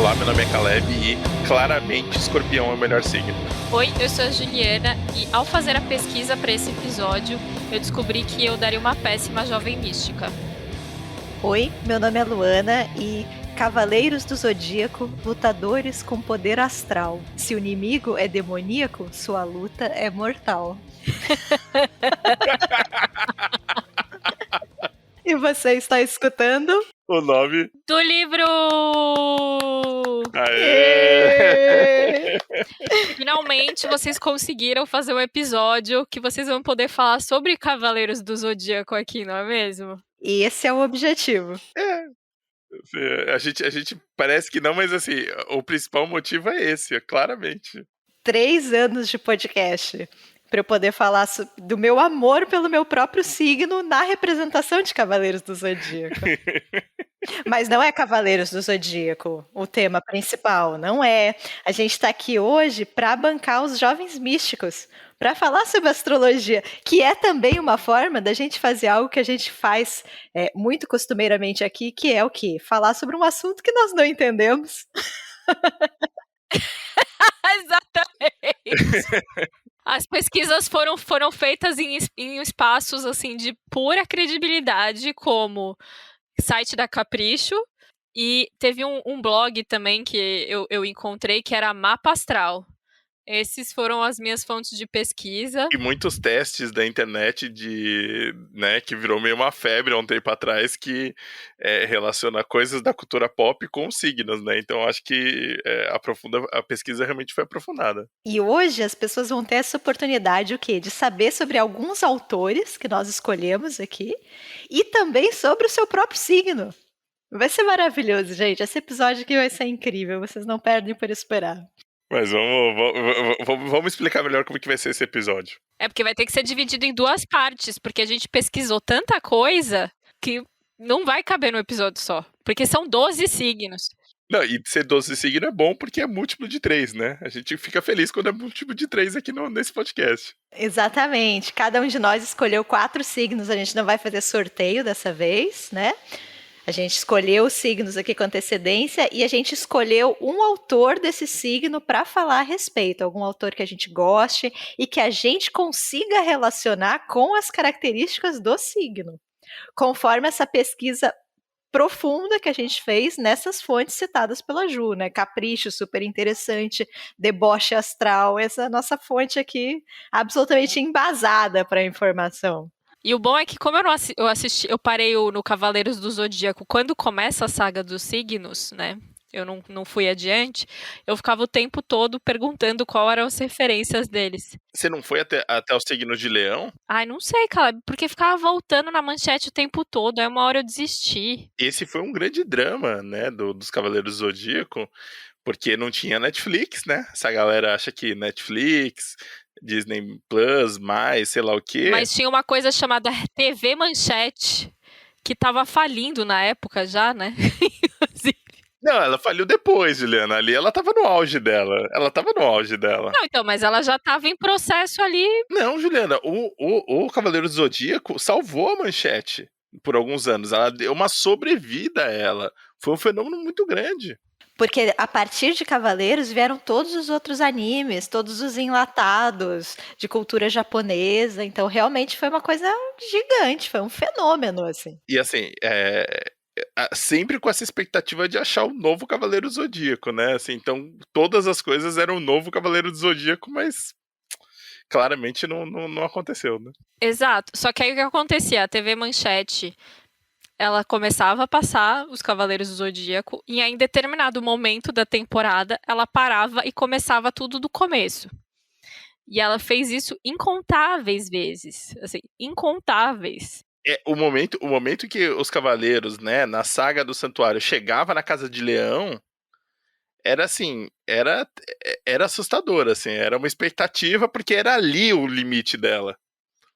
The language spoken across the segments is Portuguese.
Olá, meu nome é Caleb e claramente Escorpião é o melhor signo. Oi, eu sou a Juliana e ao fazer a pesquisa para esse episódio, eu descobri que eu daria uma péssima jovem mística. Oi, meu nome é Luana e Cavaleiros do Zodíaco, lutadores com poder astral. Se o inimigo é demoníaco, sua luta é mortal. E você está escutando? O nome do livro! Aê! Finalmente vocês conseguiram fazer um episódio que vocês vão poder falar sobre Cavaleiros do Zodíaco aqui, não é mesmo? E esse é o objetivo. A gente parece que não, mas assim, o principal motivo é esse, claramente. 3 anos de podcast para eu poder falar do meu amor pelo meu próprio signo na representação de Cavaleiros do Zodíaco. Mas não é Cavaleiros do Zodíaco o tema principal, não é. A gente está aqui hoje para bancar os jovens místicos, para falar sobre astrologia, que é também uma forma da gente fazer algo que a gente faz muito costumeiramente aqui, que é o quê? Falar sobre um assunto que nós não entendemos. Exatamente! As pesquisas foram feitas em espaços assim de pura credibilidade, como site da Capricho, e teve um blog também que eu encontrei que era Mapa Astral. Esses foram as minhas fontes de pesquisa. E muitos testes da internet que virou meio uma febre há um tempo atrás, que relaciona coisas da cultura pop com signos, né? Então acho que a pesquisa realmente foi aprofundada. E hoje as pessoas vão ter essa oportunidade, o quê? De saber sobre alguns autores que nós escolhemos aqui e também sobre o seu próprio signo. Vai ser maravilhoso, gente. Esse episódio aqui vai ser incrível. Vocês não perdem por esperar. Mas vamos explicar melhor como que vai ser esse episódio. É porque vai ter que ser dividido em 2 partes, porque a gente pesquisou tanta coisa que não vai caber no episódio só. Porque são 12 signos. Não, e ser 12 signos é bom porque é múltiplo de 3, né? A gente fica feliz quando é múltiplo de 3 aqui nesse podcast. Exatamente. Cada um de nós escolheu 4 signos. A gente não vai fazer sorteio dessa vez, né? A gente escolheu os signos aqui com antecedência e a gente escolheu um autor desse signo para falar a respeito. Algum autor que a gente goste e que a gente consiga relacionar com as características do signo. Conforme essa pesquisa profunda que a gente fez nessas fontes citadas pela Ju, né? Capricho, super interessante, Deboche Astral, essa nossa fonte aqui absolutamente embasada para a informação. E o bom é que, como eu parei no Cavaleiros do Zodíaco, quando começa a saga dos signos, né? Eu não fui adiante, eu ficava o tempo todo perguntando qual eram as referências deles. Você não foi até o signo de Leão? Ai, não sei, cara, porque ficava voltando na manchete o tempo todo, aí uma hora eu desisti. Esse foi um grande drama, né, dos Cavaleiros do Zodíaco, porque não tinha Netflix, né? Essa galera acha que Netflix, Disney Plus, mais, sei lá o quê. Mas tinha uma coisa chamada TV Manchete, que tava falindo na época já, né? Não, ela faliu depois, Juliana. Ali ela tava no auge dela. Não, então, mas ela já tava em processo ali. Não, Juliana, o Cavaleiro do Zodíaco salvou a manchete por alguns anos. Ela deu uma sobrevida a ela. Foi um fenômeno muito grande. Porque a partir de Cavaleiros vieram todos os outros animes, todos os enlatados de cultura japonesa. Então, realmente foi uma coisa gigante, foi um fenômeno, assim. E assim, sempre com essa expectativa de achar o novo Cavaleiro do Zodíaco, né? Assim, então, todas as coisas eram o novo Cavaleiro do Zodíaco, mas claramente não aconteceu, né? Exato. Só que aí o que acontecia? A TV Manchete, ela começava a passar os Cavaleiros do Zodíaco e em determinado momento da temporada ela parava e começava tudo do começo. E ela fez isso incontáveis vezes, assim, incontáveis. O momento que os cavaleiros, né, na saga do santuário, chegava na Casa de Leão, era assim, era assustador, assim, era uma expectativa, porque era ali o limite dela.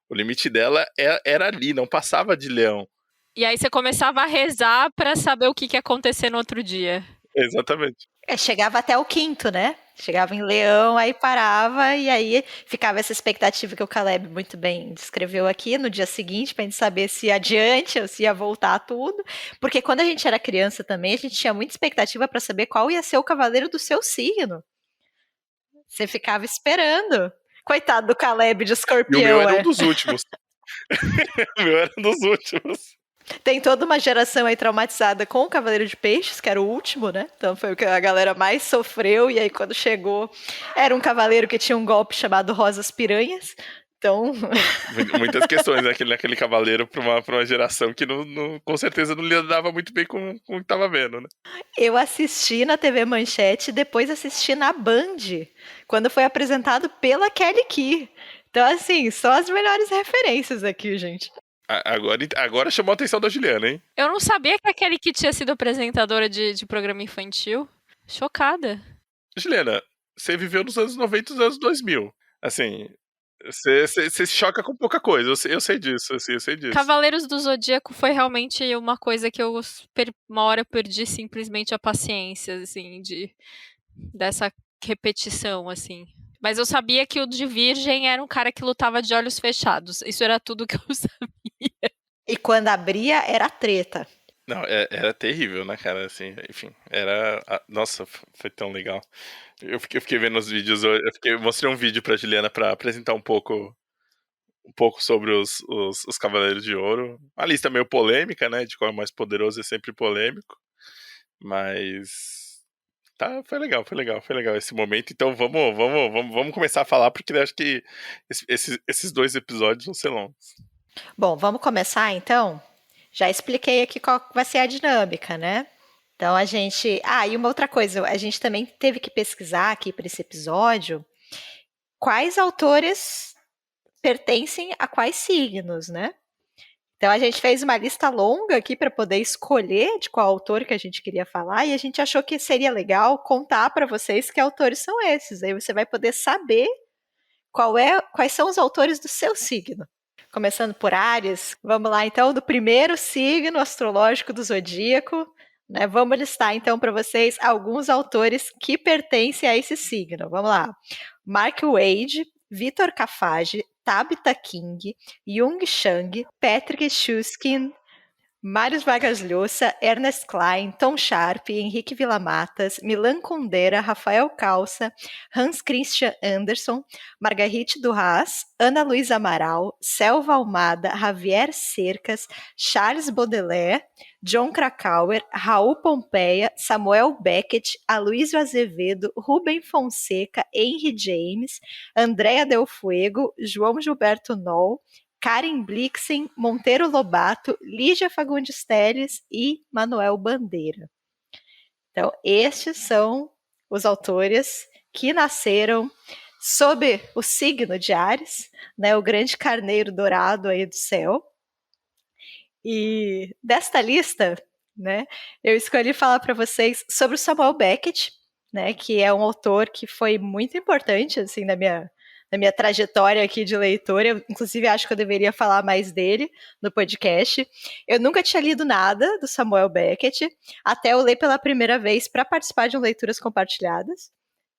O limite dela era ali, não passava de Leão. E aí você começava a rezar pra saber o que ia acontecer no outro dia. Exatamente. Chegava até o 5º, né? Chegava em Leão, aí parava, e aí ficava essa expectativa que o Caleb muito bem descreveu aqui no dia seguinte, pra gente saber se ia adiante ou se ia voltar tudo. Porque quando a gente era criança também, a gente tinha muita expectativa pra saber qual ia ser o cavaleiro do seu signo. Você ficava esperando. Coitado do Caleb de E o meu Escorpião, era um dos últimos. O meu era um dos últimos. Tem toda uma geração aí traumatizada com o Cavaleiro de Peixes, que era o último, né? Então foi o que a galera mais sofreu. E aí, quando chegou, era um cavaleiro que tinha um golpe chamado Rosas Piranhas. Então, Muitas questões naquele cavaleiro pra uma geração que com certeza não lidava muito bem com o que tava vendo, né? eu assisti na TV Manchete, depois assisti na Band, quando foi apresentado pela Kelly Key. Então, assim, só as melhores referências aqui, gente. Agora chamou a atenção da Juliana, hein? Eu não sabia que aquele que tinha sido apresentadora de programa infantil. Chocada. Juliana, você viveu nos anos 90 e nos anos 2000. Assim, você se choca com pouca coisa. Eu sei disso, assim, eu sei disso. Cavaleiros do Zodíaco foi realmente uma coisa que uma hora eu perdi simplesmente a paciência, assim, dessa repetição, assim. Mas eu sabia que o de Virgem era um cara que lutava de olhos fechados. Isso era tudo que eu sabia. E quando abria, era treta. Não, era terrível, né, cara? Assim, enfim, nossa, foi tão legal. Eu fiquei vendo os vídeos, eu mostrei um vídeo pra Juliana pra apresentar um pouco sobre os Cavaleiros de Ouro. Uma lista meio polêmica, né? De qual é o mais poderoso é sempre polêmico. Mas. Tá, foi legal esse momento. Então vamos começar a falar, porque eu acho que esses 2 episódios vão ser longos. Bom, vamos começar então? Já expliquei aqui qual vai ser a dinâmica, né? Então a gente. E uma outra coisa, a gente também teve que pesquisar aqui para esse episódio quais autores pertencem a quais signos, né? Então a gente fez uma lista longa aqui para poder escolher de qual autor que a gente queria falar e a gente achou que seria legal contar para vocês que autores são esses. Aí você vai poder saber quais são os autores do seu signo. Começando por Áries, vamos lá então do primeiro signo astrológico do zodíaco. Né? Vamos listar então para vocês alguns autores que pertencem a esse signo. Vamos lá. Mark Wade, Vitor Kafage, Tabitha King, Jung Chang, Patrick Schuskind, Marius Vargas Llosa, Ernest Klein, Tom Sharp, Henrique Villamatas, Milan Kundera, Rafael Calça, Hans Christian Andersen, Margarite Duras, Ana Luísa Amaral, Selva Almada, Javier Cercas, Charles Baudelaire, John Krakauer, Raul Pompeia, Samuel Beckett, Aloysio Azevedo, Rubem Fonseca, Henry James, Andrea Del Fuego, João Gilberto Noll, Karen Blixen, Monteiro Lobato, Lígia Fagundes Telles e Manuel Bandeira. Então, estes são os autores que nasceram sob o signo de Áries, né, o grande carneiro dourado aí do céu. E desta lista, né, eu escolhi falar para vocês sobre o Samuel Beckett, né, que é um autor que foi muito importante assim na minha trajetória aqui de leitora. Eu, inclusive, acho que eu deveria falar mais dele no podcast. Eu nunca tinha lido nada do Samuel Beckett, até eu ler pela primeira vez para participar de um Leituras Compartilhadas,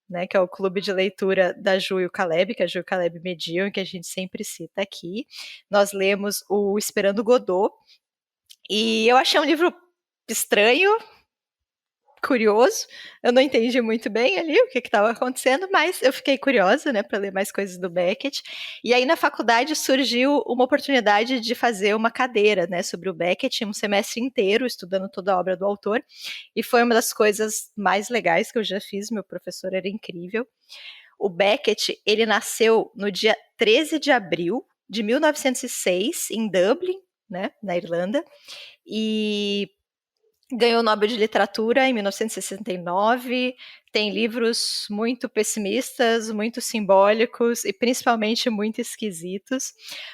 né, que é o clube de leitura da Ju e o Caleb, que é a Ju e o Caleb mediam, que a gente sempre cita aqui. Nós lemos o Esperando Godot, e eu achei um livro estranho, curioso. Eu não entendi muito bem ali o que estava acontecendo, mas eu fiquei curiosa, né, para ler mais coisas do Beckett. E aí na faculdade surgiu uma oportunidade de fazer uma cadeira, né, sobre o Beckett, um semestre inteiro estudando toda a obra do autor. E foi uma das coisas mais legais que eu já fiz. Meu professor era incrível. O Beckett, ele nasceu no dia 13 de abril de 1906 em Dublin, né, na Irlanda. E ganhou o Nobel de Literatura em 1969, tem livros muito pessimistas, muito simbólicos e principalmente muito esquisitos.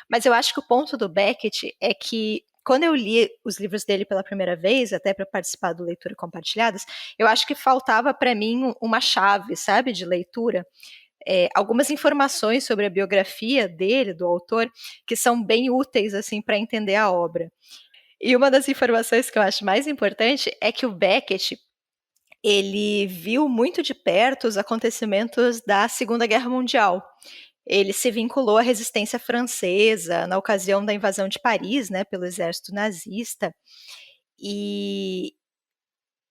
Mas eu acho que o ponto do Beckett é que quando eu li os livros dele pela primeira vez, até para participar do Leitura Compartilhadas, eu acho que faltava para mim uma chave, sabe, de leitura. Algumas informações sobre a biografia dele, do autor, que são bem úteis assim para entender a obra. E uma das informações que eu acho mais importante é que o Beckett, ele viu muito de perto os acontecimentos da Segunda Guerra Mundial. Ele se vinculou à resistência francesa na ocasião da invasão de Paris, né, pelo exército nazista. E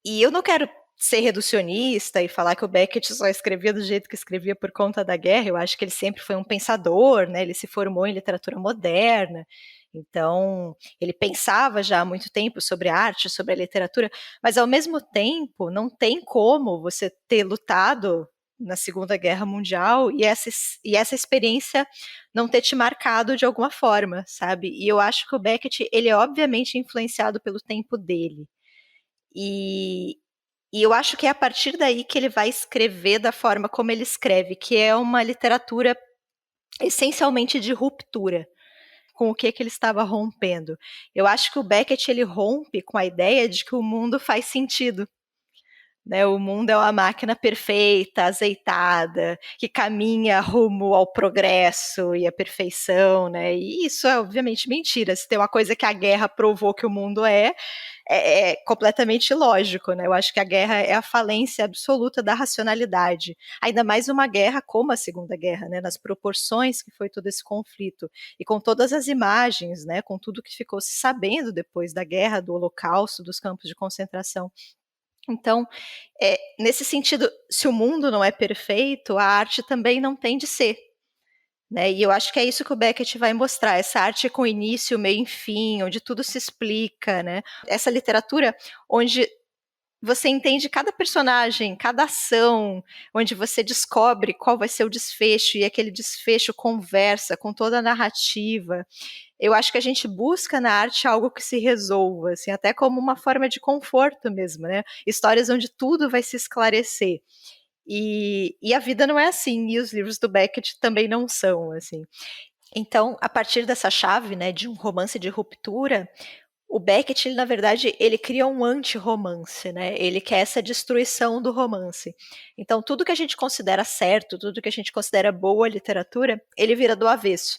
eu não quero ser reducionista e falar que o Beckett só escrevia do jeito que escrevia por conta da guerra. Eu acho que ele sempre foi um pensador, né? Ele se formou em literatura moderna. Então, ele pensava já há muito tempo sobre a arte, sobre a literatura, mas ao mesmo tempo, não tem como você ter lutado na Segunda Guerra Mundial e essa experiência não ter te marcado de alguma forma, sabe? E eu acho que o Beckett, ele é obviamente influenciado pelo tempo dele. E eu acho que é a partir daí que ele vai escrever da forma como ele escreve, que é uma literatura essencialmente de ruptura com o que ele estava rompendo. Eu acho que o Beckett, ele rompe com a ideia de que o mundo faz sentido. Né, o mundo é uma máquina perfeita, azeitada, que caminha rumo ao progresso e à perfeição, né? E isso é obviamente mentira. Se tem uma coisa que a guerra provou que o mundo é completamente ilógico, né? Eu acho que a guerra é a falência absoluta da racionalidade. Ainda mais uma guerra como a Segunda Guerra, né? Nas proporções que foi todo esse conflito. E com todas as imagens, né? Com tudo que ficou se sabendo depois da guerra, do Holocausto, dos campos de concentração. Então, nesse sentido, se o mundo não é perfeito, a arte também não tem de ser. Né? E eu acho que é isso que o Beckett vai mostrar, essa arte com início, meio e fim, onde tudo se explica, né? Essa literatura onde você entende cada personagem, cada ação, onde você descobre qual vai ser o desfecho, e aquele desfecho conversa com toda a narrativa. Eu acho que a gente busca na arte algo que se resolva, assim, até como uma forma de conforto mesmo, né? Histórias onde tudo vai se esclarecer. E a vida não é assim, e os livros do Beckett também não são, assim. Então, a partir dessa chave, né, de um romance de ruptura, o Beckett, ele, na verdade, ele cria um anti-romance, né? Ele quer essa destruição do romance. Então, tudo que a gente considera certo, tudo que a gente considera boa literatura, ele vira do avesso.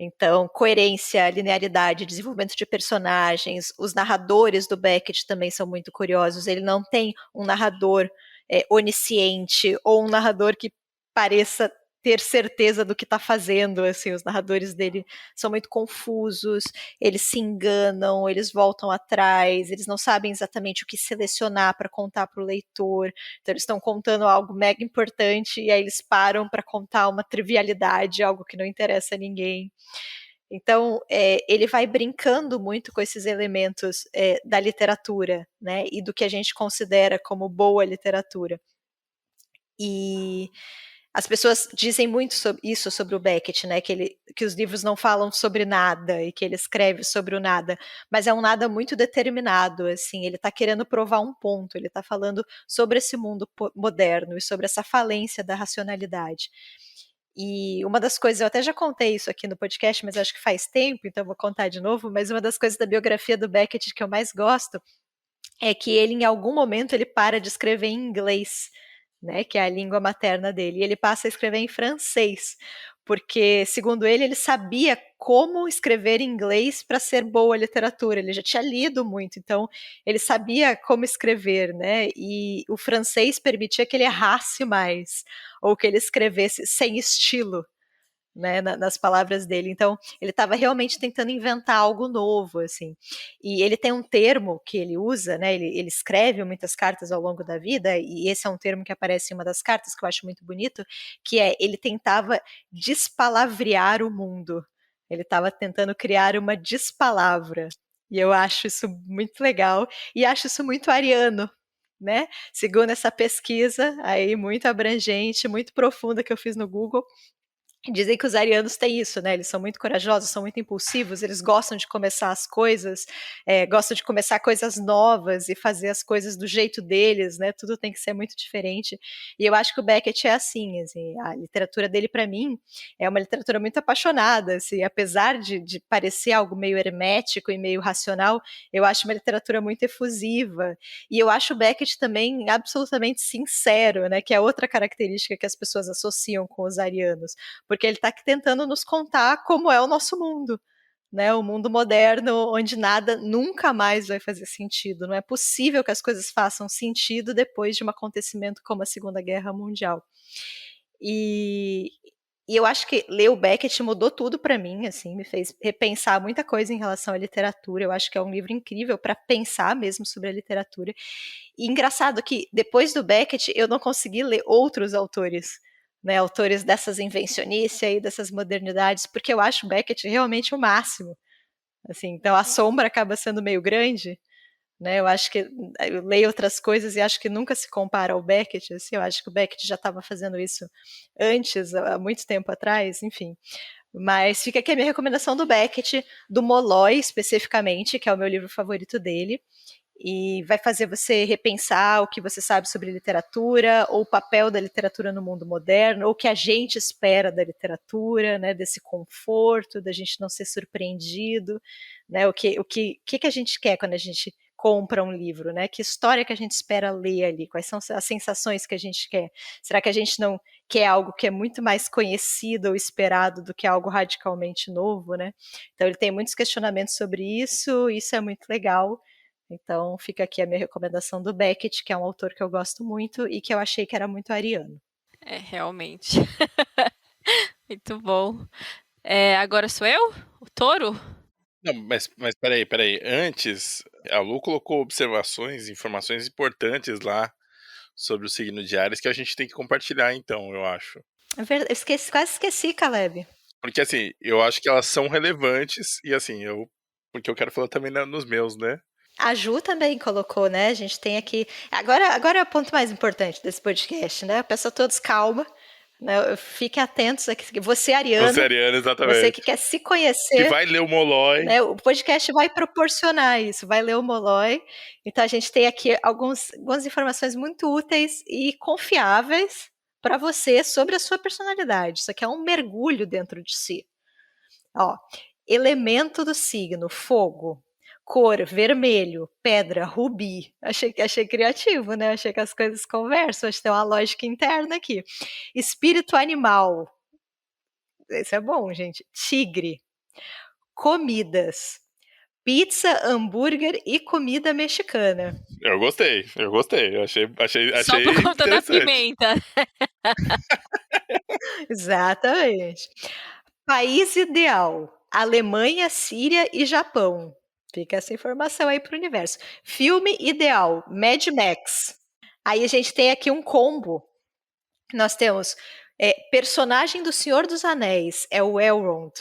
Então, coerência, linearidade, desenvolvimento de personagens, os narradores do Beckett também são muito curiosos. Ele não tem um narrador onisciente ou um narrador que pareça ter certeza do que está fazendo. Assim, os narradores dele são muito confusos, eles se enganam, eles voltam atrás, eles não sabem exatamente o que selecionar para contar para o leitor. Então, eles estão contando algo mega importante e aí eles param para contar uma trivialidade, algo que não interessa a ninguém. Então, ele vai brincando muito com esses elementos da literatura, né, e do que a gente considera como boa literatura. E as pessoas dizem muito isso sobre o Beckett, né, que os livros não falam sobre nada e que ele escreve sobre o nada, mas é um nada muito determinado, assim, ele está querendo provar um ponto, ele está falando sobre esse mundo moderno e sobre essa falência da racionalidade. E uma das coisas, eu até já contei isso aqui no podcast, mas acho que faz tempo, então vou contar de novo, mas uma das coisas da biografia do Beckett que eu mais gosto é que ele, em algum momento, ele para de escrever em inglês, né, que é a língua materna dele, e ele passa a escrever em francês, porque, segundo ele, ele sabia como escrever em inglês para ser boa literatura, ele já tinha lido muito, então ele sabia como escrever, né, e o francês permitia que ele errasse mais, ou que ele escrevesse sem estilo, né, nas palavras dele. Então, ele estava realmente tentando inventar algo novo, assim. E ele tem um termo que ele usa, né, ele escreve muitas cartas ao longo da vida, e esse é um termo que aparece em uma das cartas, que eu acho muito bonito, que é, ele tentava despalavrear o mundo. Ele estava tentando criar uma despalavra. E eu acho isso muito legal, e acho isso muito ariano, né? Segundo essa pesquisa aí muito abrangente, muito profunda que eu fiz no Google, dizem que os arianos têm isso, né? Eles são muito corajosos, são muito impulsivos, eles gostam de começar as coisas, gostam de começar coisas novas e fazer as coisas do jeito deles, né? Tudo tem que ser muito diferente. E eu acho que o Beckett é assim, a literatura dele, para mim, é uma literatura muito apaixonada, assim, apesar de parecer algo meio hermético e meio racional, eu acho uma literatura muito efusiva. E eu acho o Beckett também absolutamente sincero, né? Que é outra característica que as pessoas associam com os arianos, porque ele está tentando nos contar como é o nosso mundo, né? O mundo moderno, onde nada nunca mais vai fazer sentido. Não é possível que as coisas façam sentido depois de um acontecimento como a Segunda Guerra Mundial. E eu acho que ler o Beckett mudou tudo para mim, assim, me fez repensar muita coisa em relação à literatura. Eu acho que é um livro incrível para pensar mesmo sobre a literatura. E engraçado que depois do Beckett eu não consegui ler outros autores, né, autores dessas invencionices aí, dessas modernidades, porque eu acho o Beckett realmente o máximo. Assim, então a sombra acaba sendo meio grande, né? Eu acho que eu leio outras coisas e acho que nunca se compara ao Beckett. Assim, eu acho que o Beckett já estava fazendo isso antes, há muito tempo atrás, enfim. Mas fica aqui a minha recomendação do Beckett, do Molloy especificamente, que é o meu livro favorito dele. E vai fazer você repensar o que você sabe sobre literatura, ou o papel da literatura no mundo moderno, ou o que a gente espera da literatura, né, desse conforto, da gente não ser surpreendido, né, o que a gente quer quando a gente compra um livro, né, que história que a gente espera ler ali, quais são as sensações que a gente quer, será que a gente não quer algo que é muito mais conhecido ou esperado do que algo radicalmente novo, né, então ele tem muitos questionamentos sobre isso é muito legal. Então, fica aqui a minha recomendação do Beckett, que é um autor que eu gosto muito e que eu achei que era muito ariano. É, realmente. Muito bom. Agora sou eu? O touro? Não, mas peraí. Antes, a Lu colocou observações, informações importantes lá sobre o signo de Áries que a gente tem que compartilhar, então, eu acho. É verdade, quase esqueci, Caleb. Porque, assim, eu acho que elas são relevantes e, assim, porque eu quero falar também nos meus, né? A Ju também colocou, né? A gente tem aqui. Agora é o ponto mais importante desse podcast, né? Peço a todos calma, né? Fiquem atentos aqui. Você, Ariano. Você, Ariano, exatamente. Você que quer se conhecer. Que vai ler o Molloy. Né? O podcast vai proporcionar isso, vai ler o Molloy. Então a gente tem aqui algumas informações muito úteis e confiáveis para você sobre a sua personalidade. Isso aqui é um mergulho dentro de si. Ó, elemento do signo, fogo. Cor, vermelho, pedra, rubi. Achei criativo, né? Achei que as coisas conversam, acho que tem uma lógica interna aqui. Espírito animal. Isso é bom, gente. Tigre. Comidas. Pizza, hambúrguer e comida mexicana. Eu gostei. Eu achei Só por conta da pimenta. Exatamente. País ideal: Alemanha, Síria e Japão. Fica essa informação aí para o universo. Filme ideal: Mad Max. Aí a gente tem aqui um combo. Nós temos personagem do Senhor dos Anéis, é o Elrond.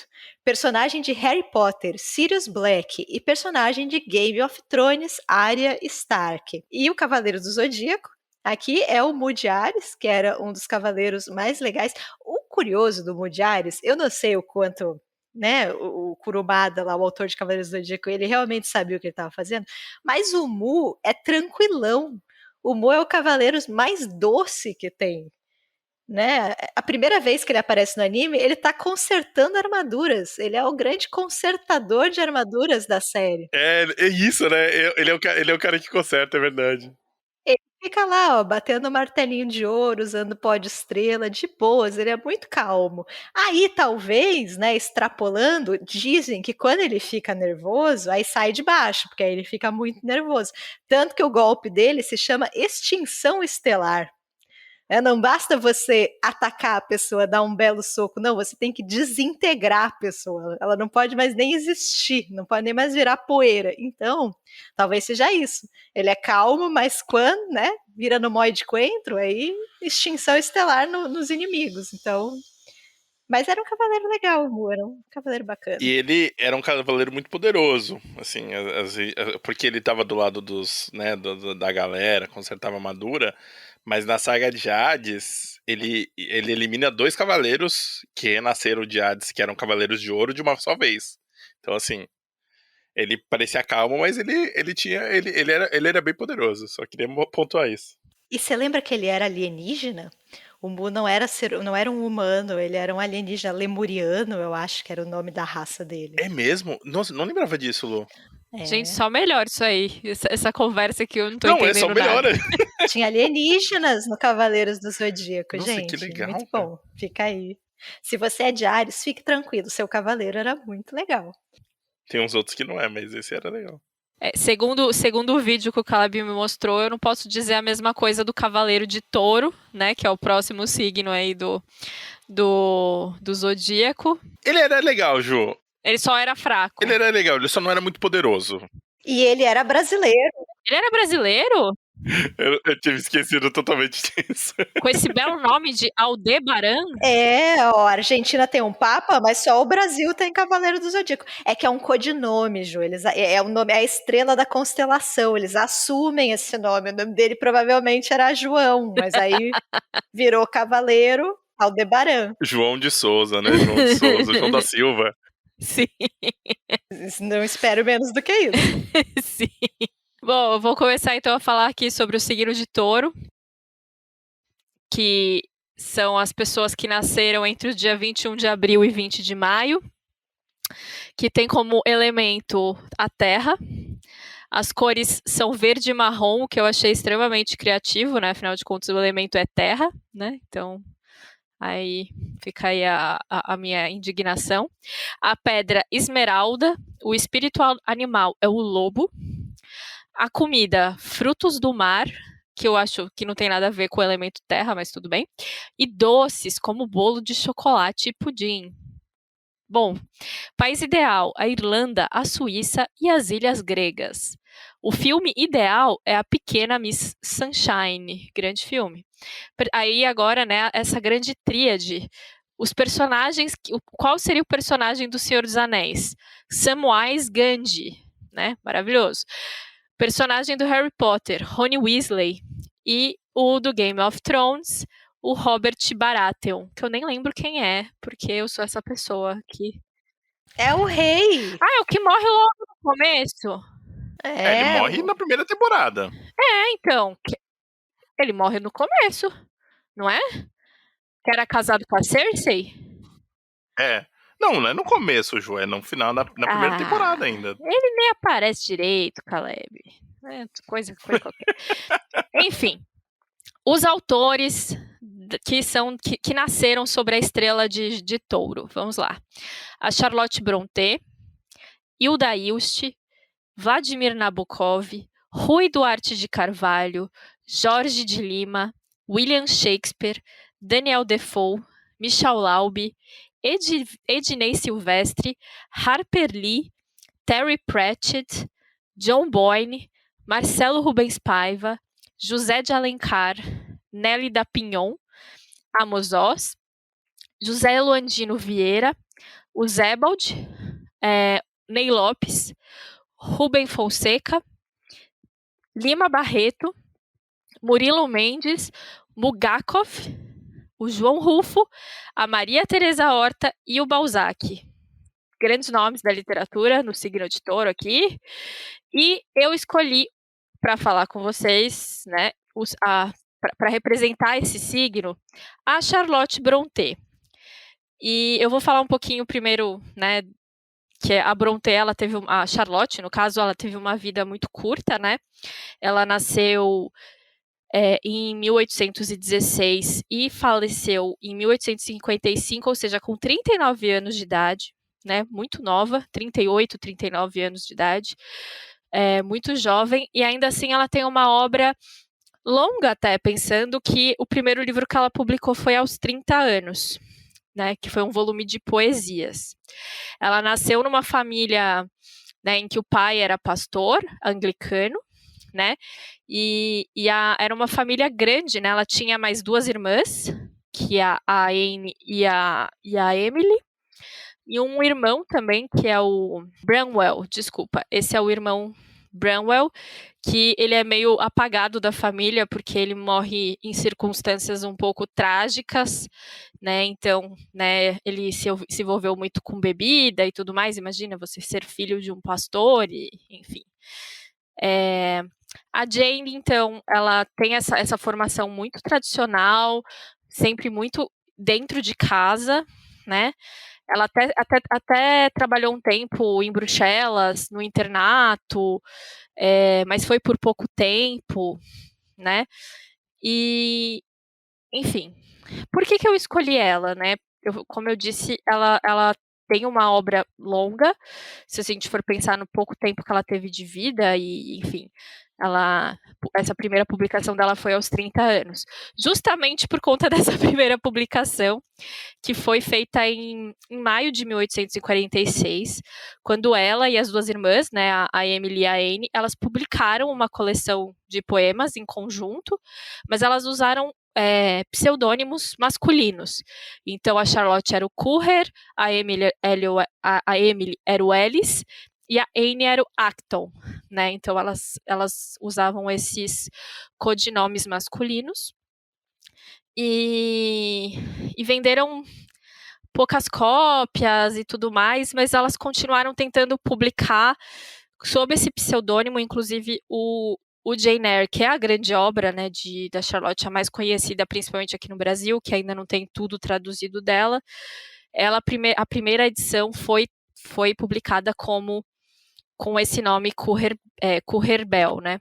Personagem de Harry Potter, Sirius Black. E personagem de Game of Thrones, Arya Stark. E o Cavaleiro do Zodíaco, aqui é o Mudiares, que era um dos cavaleiros mais legais. O curioso do Mudiares, eu não sei o quanto, né, o Kurumada, lá, o autor de Cavaleiros do Zodíaco, ele realmente sabia o que ele estava fazendo, mas o Mu é tranquilão. O Mu é o cavaleiro mais doce que tem. Né? A primeira vez que ele aparece no anime, ele tá consertando armaduras. Ele é o grande consertador de armaduras da série. É isso, né? Ele é o cara que conserta, é verdade. Ele fica lá, ó, batendo martelinho de ouro, usando pó de estrela, de boas, ele é muito calmo. Aí, talvez, né, extrapolando, dizem que quando ele fica nervoso, aí sai de baixo, porque aí ele fica muito nervoso. Tanto que o golpe dele se chama extinção estelar. Não basta você atacar a pessoa, dar um belo soco, não, você tem que desintegrar a pessoa, ela não pode mais nem existir, não pode nem mais virar poeira. Então, talvez seja isso. Ele é calmo, mas quando, né, vira no moide coentro, aí extinção estelar nos inimigos. Então, mas era um cavaleiro legal, era um cavaleiro bacana. E ele era um cavaleiro muito poderoso, assim, porque ele estava do lado né, da galera, consertava armadura, mas na saga de Hades, ele elimina 2 cavaleiros que renasceram de Hades, que eram cavaleiros de ouro de uma só vez. Então, assim, ele parecia calmo, mas ele era bem poderoso, só queria pontuar isso. E você lembra que ele era alienígena? O Mu não era um humano, ele era um alienígena lemuriano, eu acho que era o nome da raça dele. É mesmo? Nossa, não lembrava disso, Lu. Gente, só melhora isso aí. Essa conversa que eu não tô entendendo nada. Não, só melhora. Tinha alienígenas no Cavaleiros do Zodíaco, nossa, gente. Que legal, muito bom. Fica aí. Se você é de Áries, fique tranquilo, seu cavaleiro era muito legal. Tem uns outros que não é, mas esse era legal. Segundo o vídeo que o Caleb me mostrou, eu não posso dizer a mesma coisa do Cavaleiro de Touro, né? Que é o próximo signo aí do Zodíaco. Ele era legal, Ju. Ele só era fraco. Ele era legal, ele só não era muito poderoso. E ele era brasileiro. Ele era brasileiro? Eu tinha esquecido totalmente disso. Com esse belo nome de Aldebaran? Ó, a Argentina tem um papa, mas só o Brasil tem Cavaleiro do Zodíaco. É que é um codinome, Ju. É um nome, é a estrela da constelação. Eles assumem esse nome. O nome dele provavelmente era João, mas aí virou Cavaleiro Aldebaran. João de Souza, né? João de Souza, João da Silva. Sim. Não espero menos do que isso. Sim. Bom, eu vou começar então a falar aqui sobre o signo de Touro, que são as pessoas que nasceram entre o dia 21 de abril e 20 de maio, que tem como elemento a terra. As cores são verde e marrom, o que eu achei extremamente criativo, né? Afinal de contas, o elemento é terra, né? Então, aí fica aí a minha indignação. A pedra esmeralda, o espírito animal é o lobo. A comida, frutos do mar, que eu acho que não tem nada a ver com o elemento terra, mas tudo bem. E doces, como bolo de chocolate e pudim. Bom, país ideal, a Irlanda, a Suíça e as ilhas gregas. O filme ideal é A Pequena Miss Sunshine, grande filme. Aí agora, né, essa grande tríade, os personagens, qual seria o personagem do Senhor dos Anéis? Samwise Gamgee, né, maravilhoso. Personagem do Harry Potter, Ron Weasley. E o do Game of Thrones, o Robert Baratheon, que eu nem lembro quem é, porque eu sou essa pessoa aqui. É o rei! É o que morre logo no começo. Ele morre na primeira temporada. Então. Ele morre no começo, não é? Que era casado com a Cersei? Não é no começo, Ju, é no final, na primeira temporada ainda. Ele nem aparece direito, Caleb. Coisa qualquer. Enfim, os autores que nasceram sobre a estrela de Touro. Vamos lá. A Charlotte Brontë, Hilda Ilst, Vladimir Nabokov, Rui Duarte de Carvalho, Jorge de Lima, William Shakespeare, Daniel Defoe, Michel Laube, Ednei Silvestre, Harper Lee, Terry Pratchett, John Boyne, Marcelo Rubens Paiva, José de Alencar, Nelly da Pinhon, Amos Oz, José Luandino Vieira, o Zebald, Ney Lopes, Rubem Fonseca, Lima Barreto, Murilo Mendes, Bulgakov, o João Rufo, a Maria Teresa Horta e o Balzac. Grandes nomes da literatura no signo de Touro aqui. E eu escolhi para falar com vocês, né, para representar esse signo, a Charlotte Brontë. E eu vou falar um pouquinho primeiro, né, que a Brontë, a Charlotte, no caso, ela teve uma vida muito curta, né? Ela nasceu em 1816 e faleceu em 1855, ou seja, com 39 anos de idade, né? Muito nova, 38, 39 anos de idade, muito jovem, e ainda assim ela tem uma obra longa até, pensando que o primeiro livro que ela publicou foi aos 30 anos, né? Que foi um volume de poesias. Ela nasceu numa família, né, em que o pai era pastor anglicano, né? Era uma família grande, né? Ela tinha mais duas irmãs, que é a Anne e a Emily, e um irmão também, que é o Branwell, desculpa, esse é o irmão Branwell, que ele é meio apagado da família, porque ele morre em circunstâncias um pouco trágicas, né? Então, né, ele se envolveu muito com bebida e tudo mais. Imagina você ser filho de um pastor, e enfim. A Jane, então, ela tem essa formação muito tradicional, sempre muito dentro de casa, né? Ela até trabalhou um tempo em Bruxelas, no internato, mas foi por pouco tempo, né? E, enfim, por que eu escolhi ela, né? Como eu disse, ela tem uma obra longa, se a gente for pensar no pouco tempo que ela teve de vida, e enfim, essa primeira publicação dela foi aos 30 anos. Justamente por conta dessa primeira publicação, que foi feita em maio de 1846, quando ela e as duas irmãs, né, a Emily e a Anne, elas publicaram uma coleção de poemas em conjunto, mas elas usaram pseudônimos masculinos. Então, a Charlotte era o Currer, a Emily era o Ellis e a Anne era o Acton, né? Então, elas usavam esses codinomes masculinos e venderam poucas cópias e tudo mais, mas elas continuaram tentando publicar sob esse pseudônimo, inclusive o Jane Eyre, que é a grande obra, né, da Charlotte, a mais conhecida, principalmente aqui no Brasil, que ainda não tem tudo traduzido dela. A primeira edição foi publicada com esse nome Currer Bell, né?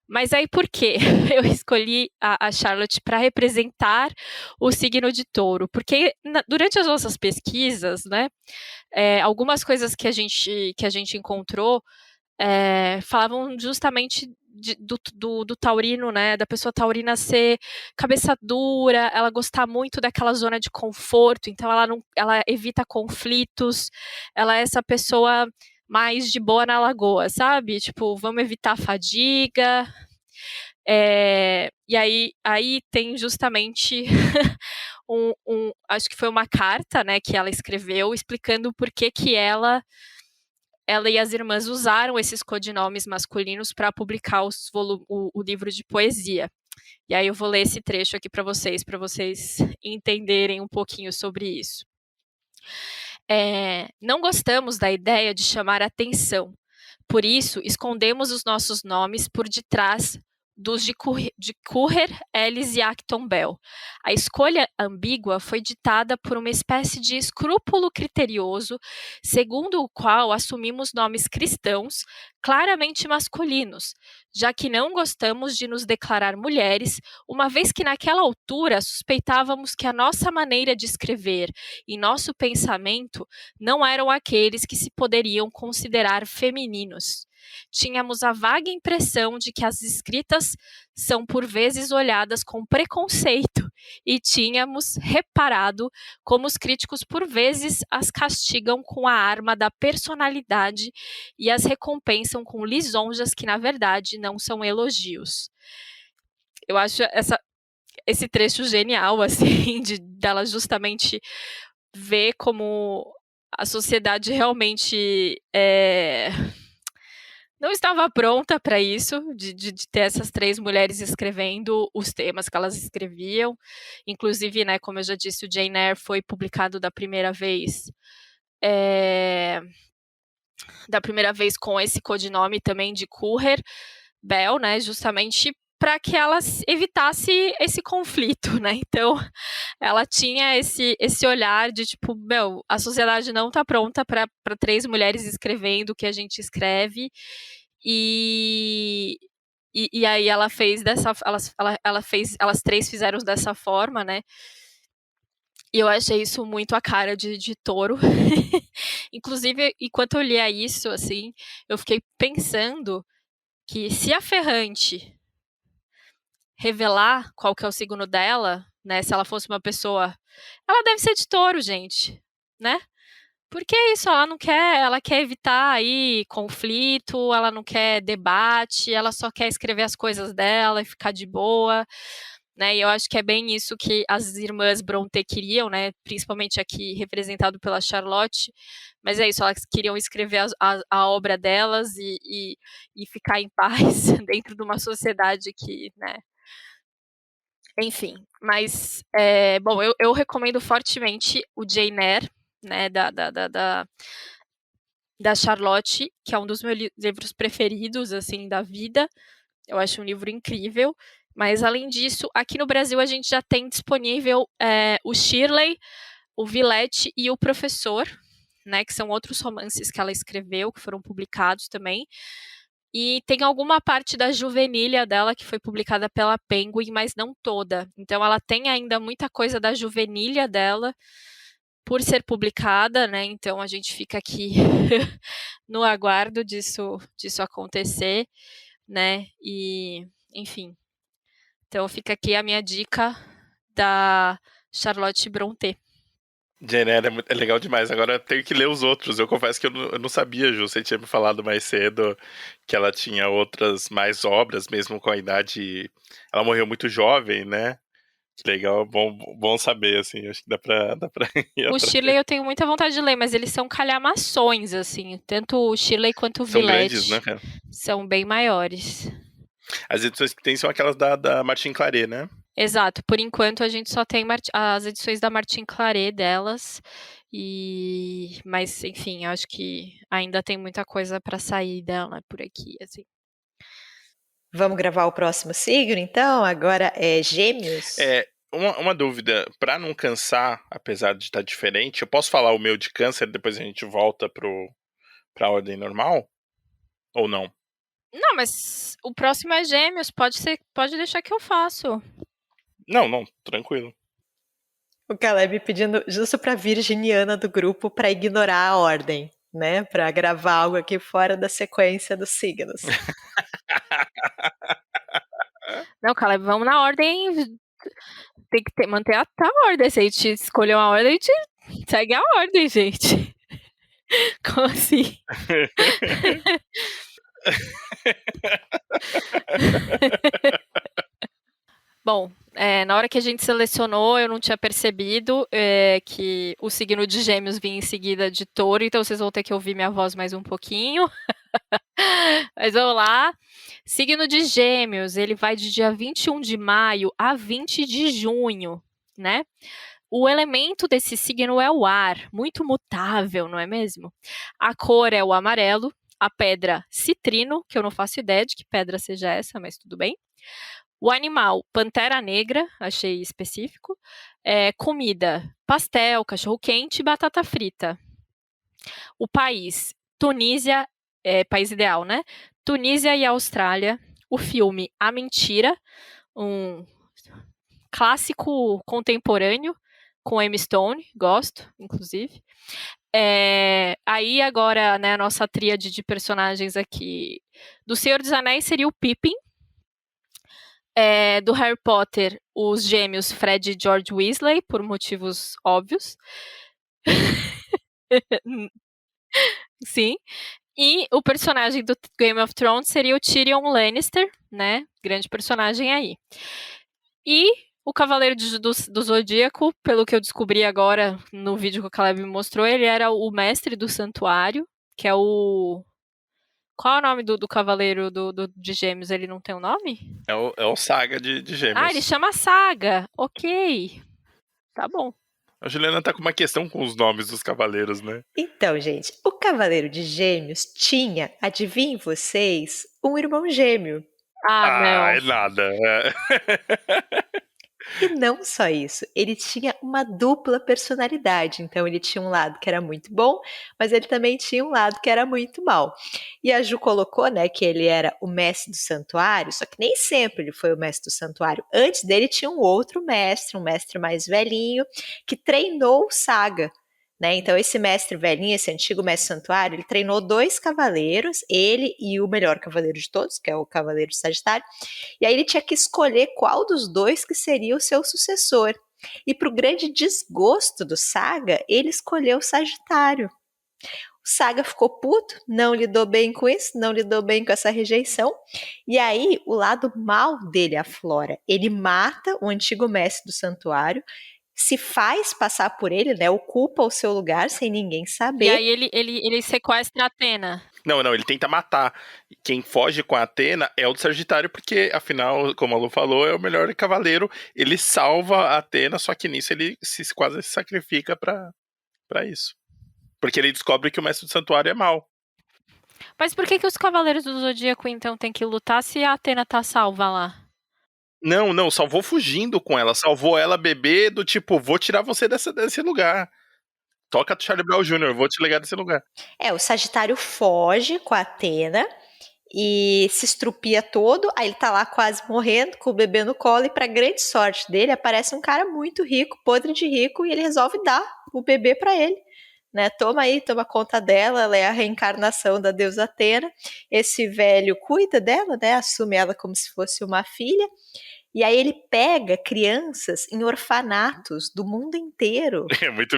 Mas aí por que eu escolhi a Charlotte para representar o signo de Touro? Porque durante as nossas pesquisas, né, algumas coisas que a gente encontrou falavam justamente do taurino, né, da pessoa taurina ser cabeça dura, ela gostar muito daquela zona de conforto, então ela evita conflitos, ela é essa pessoa mais de boa na lagoa, sabe? Tipo, vamos evitar a fadiga. E aí tem justamente acho que foi uma carta, né, que ela escreveu explicando por que ela e as irmãs usaram esses codinomes masculinos para publicar o livro de poesia. E aí eu vou ler esse trecho aqui para vocês entenderem um pouquinho sobre isso. Não gostamos da ideia de chamar atenção, por isso escondemos os nossos nomes por detrás dos de Currer, Ellis e Acton Bell. A escolha ambígua foi ditada por uma espécie de escrúpulo criterioso, segundo o qual assumimos nomes cristãos claramente masculinos, já que não gostamos de nos declarar mulheres, uma vez que naquela altura suspeitávamos que a nossa maneira de escrever e nosso pensamento não eram aqueles que se poderiam considerar femininos. Tínhamos a vaga impressão de que as escritas são por vezes olhadas com preconceito e tínhamos reparado como os críticos por vezes as castigam com a arma da personalidade e as recompensam com lisonjas que na verdade não são elogios. Eu acho esse trecho genial, assim, dela justamente ver como a sociedade realmente não estava pronta para isso, de ter essas 3 mulheres escrevendo os temas que elas escreviam. Inclusive, né, como eu já disse, o Jane Eyre foi publicado da primeira vez com esse codinome também de Currer Bell, né, justamente para que ela evitasse esse conflito, né? Então, ela tinha esse olhar de tipo, a sociedade não está pronta para 3 mulheres escrevendo o que a gente escreve, e aí ela fez elas 3 fizeram dessa forma, né? E eu achei isso muito a cara de Touro. Inclusive, enquanto eu lia isso, assim, eu fiquei pensando que se a Ferrante revelar qual que é o signo dela, né, se ela fosse uma pessoa, ela deve ser de Touro, gente, né? Porque é isso, ela quer evitar aí conflito, ela não quer debate, ela só quer escrever as coisas dela e ficar de boa, né? E eu acho que é bem isso que as irmãs Brontë queriam, né? Principalmente aqui representado pela Charlotte. Mas é isso, elas queriam escrever a obra delas e ficar em paz dentro de uma sociedade que, né? Enfim, mas, bom, eu recomendo fortemente o Jane Eyre, né, da Charlotte, que é um dos meus livros preferidos, assim, da vida. Eu acho um livro incrível. Mas, além disso, aqui no Brasil a gente já tem disponível o Shirley, o Villette e o Professor, né, que são outros romances que ela escreveu, que foram publicados também. E tem alguma parte da Juvenília dela que foi publicada pela Penguin, mas não toda. Então ela tem ainda muita coisa da Juvenília dela por ser publicada, né? Então a gente fica aqui no aguardo disso acontecer, né? E, enfim. Então fica aqui a minha dica da Charlotte Brontë. Jane Eyre é legal demais. Agora eu tenho que ler os outros. Eu confesso que eu não sabia, Ju. Você tinha me falado mais cedo que ela tinha outras mais obras, mesmo com a idade. Ela morreu muito jovem, né? Que legal, bom saber, assim. Acho que dá pra ir O atrás. Shirley eu tenho muita vontade de ler, mas eles são calhamações, assim. Tanto o Shirley quanto o São Villette grandes, né, cara? são bem maiores. As edições que tem são aquelas da Martin Claret, né? Exato. Por enquanto a gente só tem as edições da Martin Claret delas. Mas, enfim, acho que ainda tem muita coisa pra sair dela por aqui, assim. Vamos gravar o próximo signo, então? Agora é Gêmeos. Uma dúvida, pra não cansar, apesar de estar diferente, eu posso falar o meu de câncer, depois a gente volta pra ordem normal? Ou não? Não, mas o próximo é Gêmeos, pode deixar que eu faço. Não, tranquilo. O Caleb pedindo justo pra virginiana do grupo pra ignorar a ordem, né? Pra gravar algo aqui fora da sequência dos signos. Não, Caleb, vamos na ordem. Tem que manter a ordem. Se a gente escolher uma ordem, a gente segue a ordem, gente. Como assim? Bom, na hora que a gente selecionou, eu não tinha percebido que o signo de Gêmeos vinha em seguida de Touro, então vocês vão ter que ouvir minha voz mais um pouquinho. Mas vamos lá. Signo de Gêmeos, ele vai de dia 21 de maio a 20 de junho, né? O elemento desse signo é o ar, muito mutável, não é mesmo? A cor é o amarelo, a pedra citrino, que eu não faço ideia de que pedra seja essa, mas tudo bem. O animal, pantera negra, achei específico. Comida, pastel, cachorro-quente e batata frita. O país, Tunísia, país ideal, né? Tunísia e Austrália. O filme A Mentira, um clássico contemporâneo com Emma Stone, gosto, inclusive. Aí agora, né, a nossa tríade de personagens aqui do Senhor dos Anéis seria o Pippin. Do Harry Potter, os gêmeos Fred e George Weasley, por motivos óbvios. Sim. E o personagem do Game of Thrones seria o Tyrion Lannister, né? Grande personagem aí. E o Cavaleiro do Zodíaco, pelo que eu descobri agora no vídeo que o Caleb me mostrou, ele era o mestre do santuário, que é o... Qual é o nome do Cavaleiro de Gêmeos? Ele não tem um nome? É o Saga de Gêmeos. Ele chama Saga. Ok. Tá bom. A Juliana tá com uma questão com os nomes dos cavaleiros, né? Então, gente, o Cavaleiro de Gêmeos tinha, adivinhem vocês, um irmão gêmeo. Não. É nada. E não só isso, ele tinha uma dupla personalidade. Então, ele tinha um lado que era muito bom, mas ele também tinha um lado que era muito mal. E a Ju colocou, né, que ele era o mestre do santuário, só que nem sempre ele foi o mestre do santuário. Antes dele tinha um outro mestre, um mestre mais velhinho, que treinou o Saga. Né? Então, esse mestre velhinho, esse antigo mestre santuário, ele treinou 2 cavaleiros, ele e o melhor cavaleiro de todos, que é o Cavaleiro Sagitário, e aí ele tinha que escolher qual dos 2 que seria o seu sucessor. E para o grande desgosto do Saga, ele escolheu o Sagitário. O Saga ficou puto, não lidou bem com isso, não lidou bem com essa rejeição, e aí o lado mal dele aflora. Ele mata o antigo mestre do santuário, se faz passar por ele, né? Ocupa o seu lugar sem ninguém saber. E aí ele sequestra a Athena. Não, ele tenta matar. Quem foge com a Athena é o do Sagitário, porque, afinal, como a Lu falou, é o melhor cavaleiro. Ele salva a Athena, só que nisso ele quase se sacrifica pra isso. Porque ele descobre que o mestre do santuário é mau. Mas por que os cavaleiros do Zodíaco, então, tem que lutar se a Athena tá salva lá? Não, salvou fugindo com ela. Salvou ela bebê do tipo, vou tirar você desse lugar. Toca Charlie Brown Jr., vou te ligar desse lugar. O Sagitário foge com a Athena e se estrupia todo, aí ele tá lá quase morrendo, com o bebê no colo, e pra grande sorte dele, aparece um cara muito rico, podre de rico, e ele resolve dar o bebê para ele. Né, toma conta dela, ela é a reencarnação da deusa Atena. Esse velho cuida dela, né, assume ela como se fosse uma filha. E aí ele pega crianças em orfanatos do mundo inteiro. É muito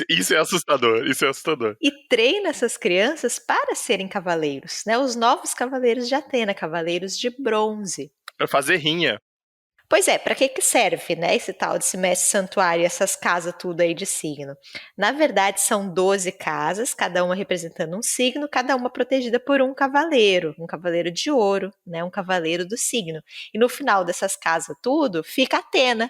isso é assustador, isso é assustador. E treina essas crianças para serem cavaleiros, né? Os novos cavaleiros de Atena, cavaleiros de bronze. Pra fazer rinha. Pois é, para que serve, né, esse tal de mestre santuário, essas casas tudo aí de signo? Na verdade, são 12 casas, cada uma representando um signo, cada uma protegida por um cavaleiro de ouro, né, um cavaleiro do signo. E no final dessas casas tudo, fica Atena.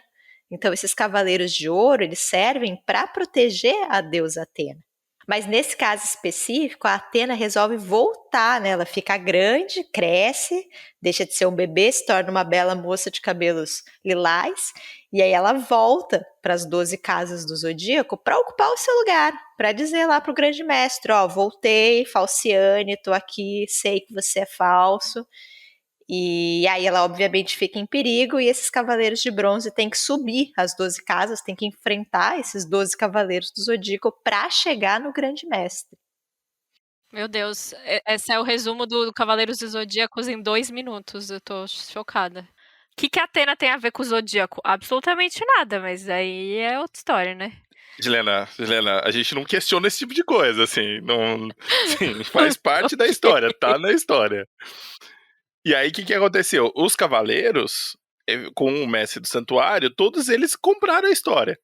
Então, esses cavaleiros de ouro, eles servem para proteger a deusa Atena. Mas nesse caso específico, a Atena resolve voltar, né? Ela fica grande, cresce, deixa de ser um bebê, se torna uma bela moça de cabelos lilás, e aí ela volta para as 12 casas do Zodíaco para ocupar o seu lugar, para dizer lá para o grande mestre, ó, voltei, Falciane, tô aqui, sei que você é falso. E aí ela obviamente fica em perigo e esses cavaleiros de bronze têm que subir as 12 casas, têm que enfrentar esses 12 cavaleiros do Zodíaco para chegar no grande mestre. Meu Deus, esse é o resumo do Cavaleiros do Zodíacos em 2 minutos, eu tô chocada. O que a Atena tem a ver com o Zodíaco? Absolutamente nada, mas aí é outra história, né? Helena, a gente não questiona esse tipo de coisa, assim, não, sim, faz parte da história, tá na história. E aí, o que aconteceu? Os cavaleiros, com o mestre do santuário, todos eles compraram a história.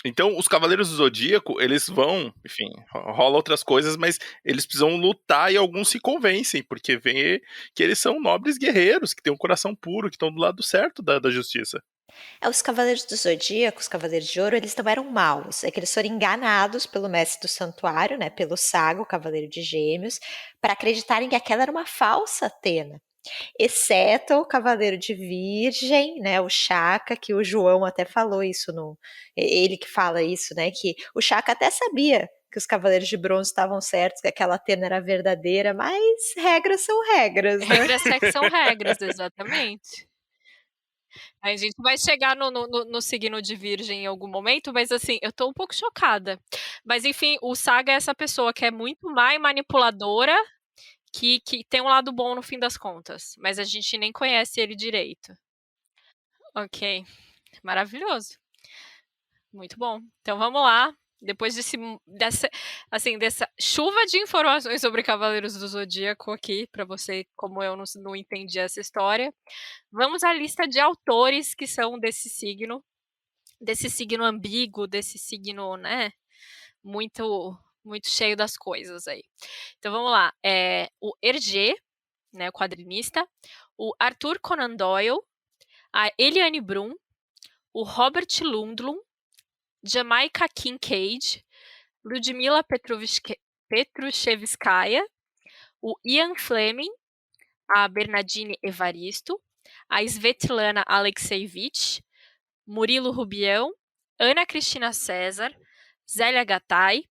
Então, os cavaleiros do Zodíaco, eles vão, enfim, rola outras coisas, mas eles precisam lutar e alguns se convencem, porque vê que eles são nobres guerreiros, que têm um coração puro, que estão do lado certo da justiça. Os cavaleiros do Zodíaco, os cavaleiros de ouro, eles não eram maus. É que eles foram enganados pelo mestre do santuário, né, pelo Saga, o cavaleiro de gêmeos, para acreditarem que aquela era uma falsa Atena. Exceto o cavaleiro de virgem, né, o Chaka, que o João até falou isso, ele que fala isso, né, que o Chaka até sabia que os cavaleiros de bronze estavam certos, que aquela Atena era verdadeira, mas regras são regras, né? Regras é que são regras, exatamente. A gente vai chegar no signo de virgem em algum momento, mas assim, eu tô um pouco chocada. Mas enfim, o Saga é essa pessoa que é muito má e manipuladora, que tem um lado bom no fim das contas, mas a gente nem conhece ele direito. Ok, maravilhoso. Muito bom. Então vamos lá. Depois dessa chuva de informações sobre Cavaleiros do Zodíaco aqui, para você, como eu não entendi essa história, vamos à lista de autores que são desse signo ambíguo, desse signo, né, muito cheio das coisas aí. Então vamos lá. O Hergé, né, o quadrinista, o Arthur Conan Doyle, a Eliane Brum, o Robert Lundlum, Jamaica Kincaid, Ludmila Petrushevskaya, o Ian Fleming, a Bernardine Evaristo, a Svetlana Alexievich, Murilo Rubião, Ana Cristina César, Zélia Gattai,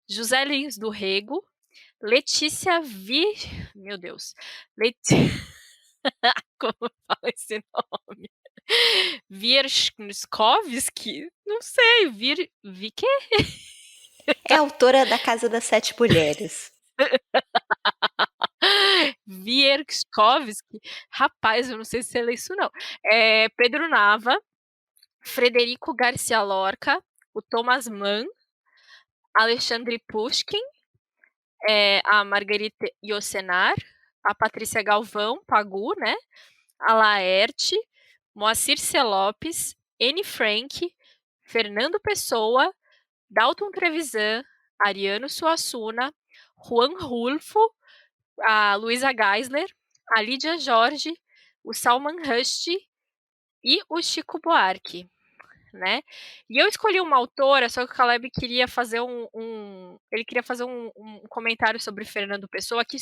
José Lins do Rego, Letícia Meu Deus. Como fala esse nome? Wierzchowski? Não sei. Quê? É autora da Casa das Sete Mulheres. Wierzchowski? Rapaz, eu não sei se é isso, não. Pedro Nava, Frederico Garcia Lorca, o Thomas Mann, Alexandre Pushkin, a Margarita Yosenar, a Patrícia Galvão, Pagu, né? A Laerte, Moacir C. Lopes, Anne Frank, Fernando Pessoa, Dalton Trevisan, Ariano Suassuna, Juan Rulfo, a Luísa Geisler, a Lídia Jorge, o Salman Rushdie e o Chico Buarque, né? E eu escolhi uma autora, só que o Caleb queria fazer ele queria fazer um comentário sobre Fernando Pessoa, que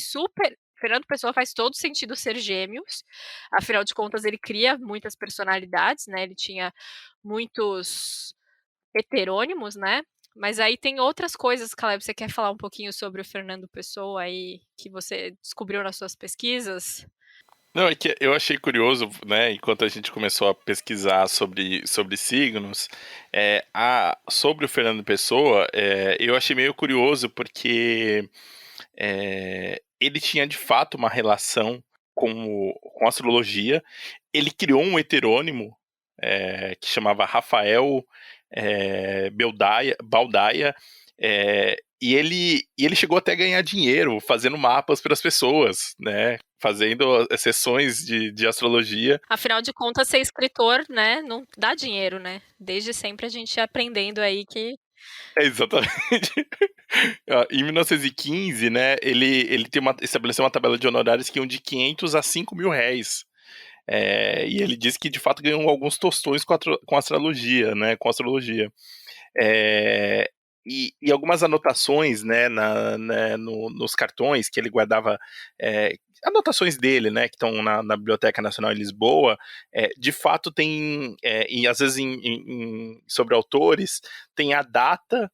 Fernando Pessoa faz todo sentido ser gêmeos, afinal de contas ele cria muitas personalidades, né? Ele tinha muitos heterônimos, né? Mas aí tem outras coisas, Caleb, você quer falar um pouquinho sobre o Fernando Pessoa aí, que você descobriu nas suas pesquisas? Não, é que eu achei curioso, né, enquanto a gente começou a pesquisar sobre signos, sobre o Fernando Pessoa, eu achei meio curioso porque ele tinha de fato uma relação com a astrologia. Ele criou um heterônimo que chamava Rafael Baldaia, e ele chegou até a ganhar dinheiro fazendo mapas para as pessoas, né? Fazendo sessões de astrologia. Afinal de contas, ser escritor, né, não dá dinheiro, né? Desde sempre a gente ia aprendendo aí que... Exatamente. Em 1915, né, ele estabeleceu uma tabela de honorários que iam de 500 a 5 mil réis. E ele disse que de fato ganhou alguns tostões com astrologia, né? Com astrologia. E algumas anotações, né, nos cartões que ele guardava, anotações dele, né, que estão na Biblioteca Nacional em Lisboa, de fato tem, e às vezes sobre autores, tem a data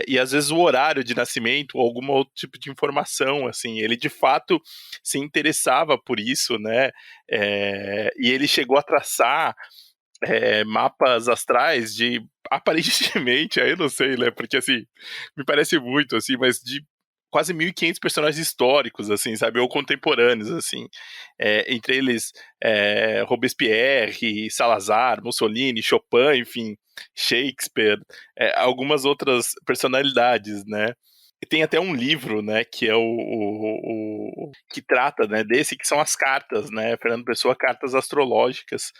e às vezes o horário de nascimento ou algum outro tipo de informação, assim, ele de fato se interessava por isso, né, e ele chegou a traçar mapas astrais de, aparentemente, aí eu não sei, né, porque assim, me parece muito, assim, mas de quase 1.500 personagens históricos, assim, sabe, ou contemporâneos, assim, entre eles Robespierre, Salazar, Mussolini, Chopin, enfim, Shakespeare, algumas outras personalidades, né. E tem até um livro, né, que é que trata, né, desse, que são as cartas, né, Fernando Pessoa, Cartas Astrológicas,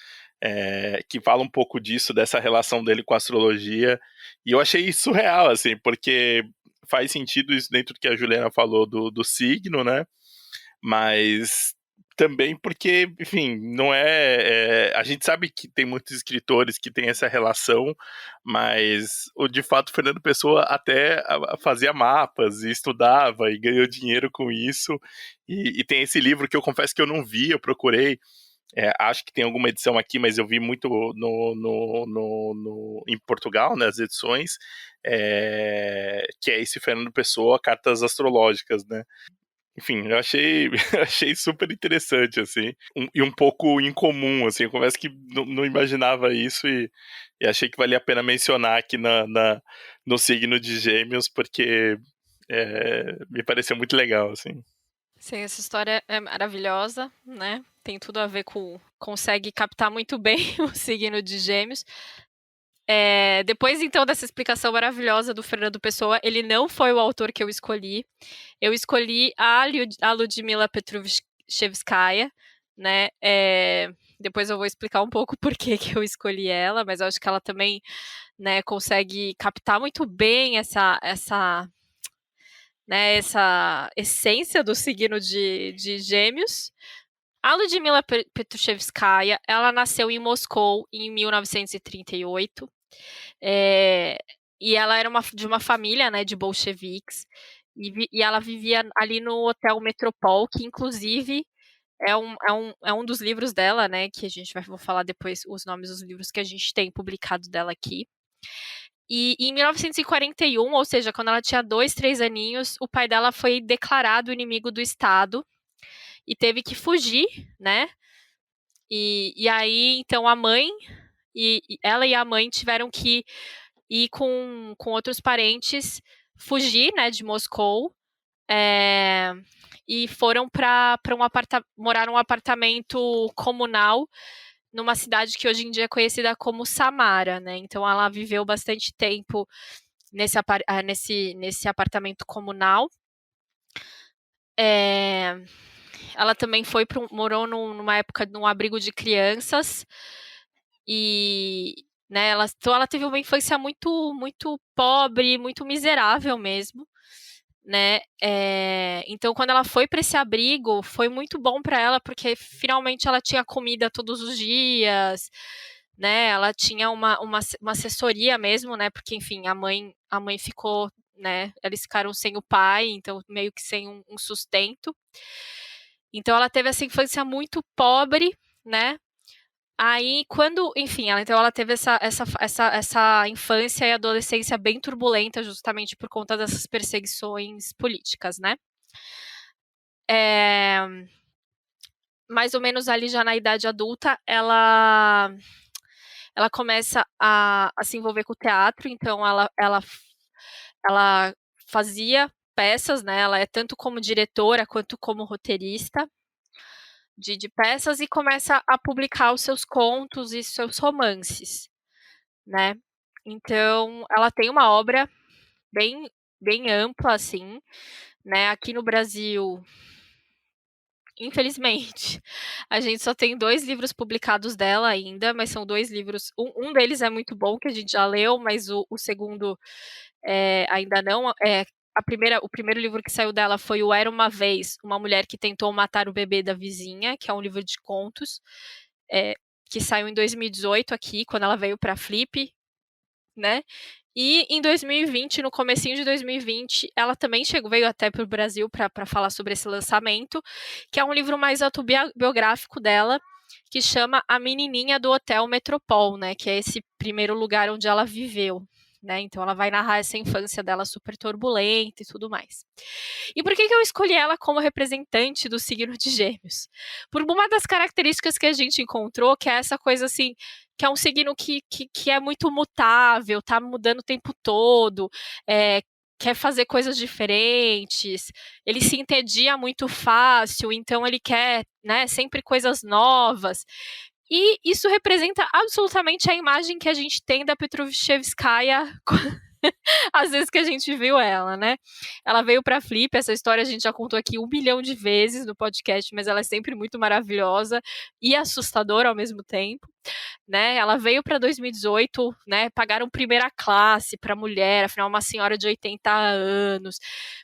que fala um pouco disso, dessa relação dele com a astrologia, e eu achei surreal, assim, porque faz sentido isso dentro do que a Juliana falou do signo, né, mas também porque, enfim, não a gente sabe que tem muitos escritores que têm essa relação, mas de fato Fernando Pessoa até fazia mapas e estudava e ganhou dinheiro com isso, e tem esse livro que eu confesso que eu não vi, eu procurei, acho que tem alguma edição aqui, mas eu vi muito em Portugal, né, as edições, que é esse Fernando Pessoa, Cartas Astrológicas, né. Enfim, eu achei, achei super interessante, assim, e um pouco incomum, assim, eu confesso que não imaginava isso e achei que valia a pena mencionar aqui no signo de Gêmeos, porque me pareceu muito legal, assim. Sim, essa história é maravilhosa, né? Tem tudo a ver com... Consegue captar muito bem o signo de Gêmeos. Depois, então, dessa explicação maravilhosa do Fernando Pessoa, ele não foi o autor que eu escolhi. Eu escolhi a Ludmila Petrovskaya, né? Depois eu vou explicar um pouco por que eu escolhi ela, mas eu acho que ela também, né, consegue captar muito bem essa essência do signo de Gêmeos. A Ludmila Petrushevskaya, ela nasceu em Moscou em 1938, e ela era de uma família, né, de bolcheviques, e ela vivia ali no Hotel Metropol, que inclusive é um dos livros dela, né, que vou falar depois os nomes dos livros que a gente tem publicados dela aqui. E em 1941, ou seja, quando ela tinha 2, 3 aninhos, o pai dela foi declarado inimigo do Estado e teve que fugir, né? E aí, então, a mãe, ela e a mãe tiveram que ir com outros parentes, fugir, né, de Moscou, e foram morar num apartamento comunal numa cidade que hoje em dia é conhecida como Samara, né? Então ela viveu bastante tempo nesse apartamento comunal. Ela também morou numa época num abrigo de crianças e, né, então ela teve uma infância muito, muito pobre, muito miserável mesmo, né? Então quando ela foi para esse abrigo foi muito bom para ela porque finalmente ela tinha comida todos os dias, né? Ela tinha uma assessoria mesmo, né? Porque enfim a mãe ficou, né? Eles ficaram sem o pai, então meio que sem um sustento. Então ela teve essa infância muito pobre, né? Aí, enfim, ela teve essa infância e adolescência bem turbulenta, justamente por conta dessas perseguições políticas, né? mais ou menos ali já na idade adulta, ela começa a se envolver com o teatro, então ela fazia peças, né? Ela é tanto como diretora quanto como roteirista de peças e começa a publicar os seus contos e seus romances, né? Então, ela tem uma obra bem, bem ampla, assim, né? Aqui no Brasil, infelizmente, a gente só tem 2 livros publicados dela ainda, mas são 2 livros. Um deles é muito bom, que a gente já leu, mas o segundo ainda não. O primeiro livro que saiu dela foi o Era uma Vez, uma mulher que tentou matar o bebê da vizinha, que é um livro de contos, que saiu em 2018 aqui, quando ela veio para Flip, né? E em 2020, no comecinho de 2020, ela também veio até para o Brasil para falar sobre esse lançamento, que é um livro mais autobiográfico dela, que chama A Menininha do Hotel Metropol, né? Que é esse primeiro lugar onde ela viveu. Né? Então ela vai narrar essa infância dela super turbulenta e tudo mais. E por que eu escolhi ela como representante do signo de Gêmeos? Por uma das características que a gente encontrou, que é essa coisa assim, que é um signo que é muito mutável, tá mudando o tempo todo, quer fazer coisas diferentes, ele se entedia muito fácil, então ele quer, né, sempre coisas novas. E isso representa absolutamente a imagem que a gente tem da Petrovchevskaya às vezes que a gente viu ela, né? Ela veio pra Flip, essa história a gente já contou aqui 1 bilhão de vezes no podcast, mas ela é sempre muito maravilhosa e assustadora ao mesmo tempo, né? Ela veio para 2018, né? Pagaram primeira classe para mulher, afinal uma senhora de 80 anos.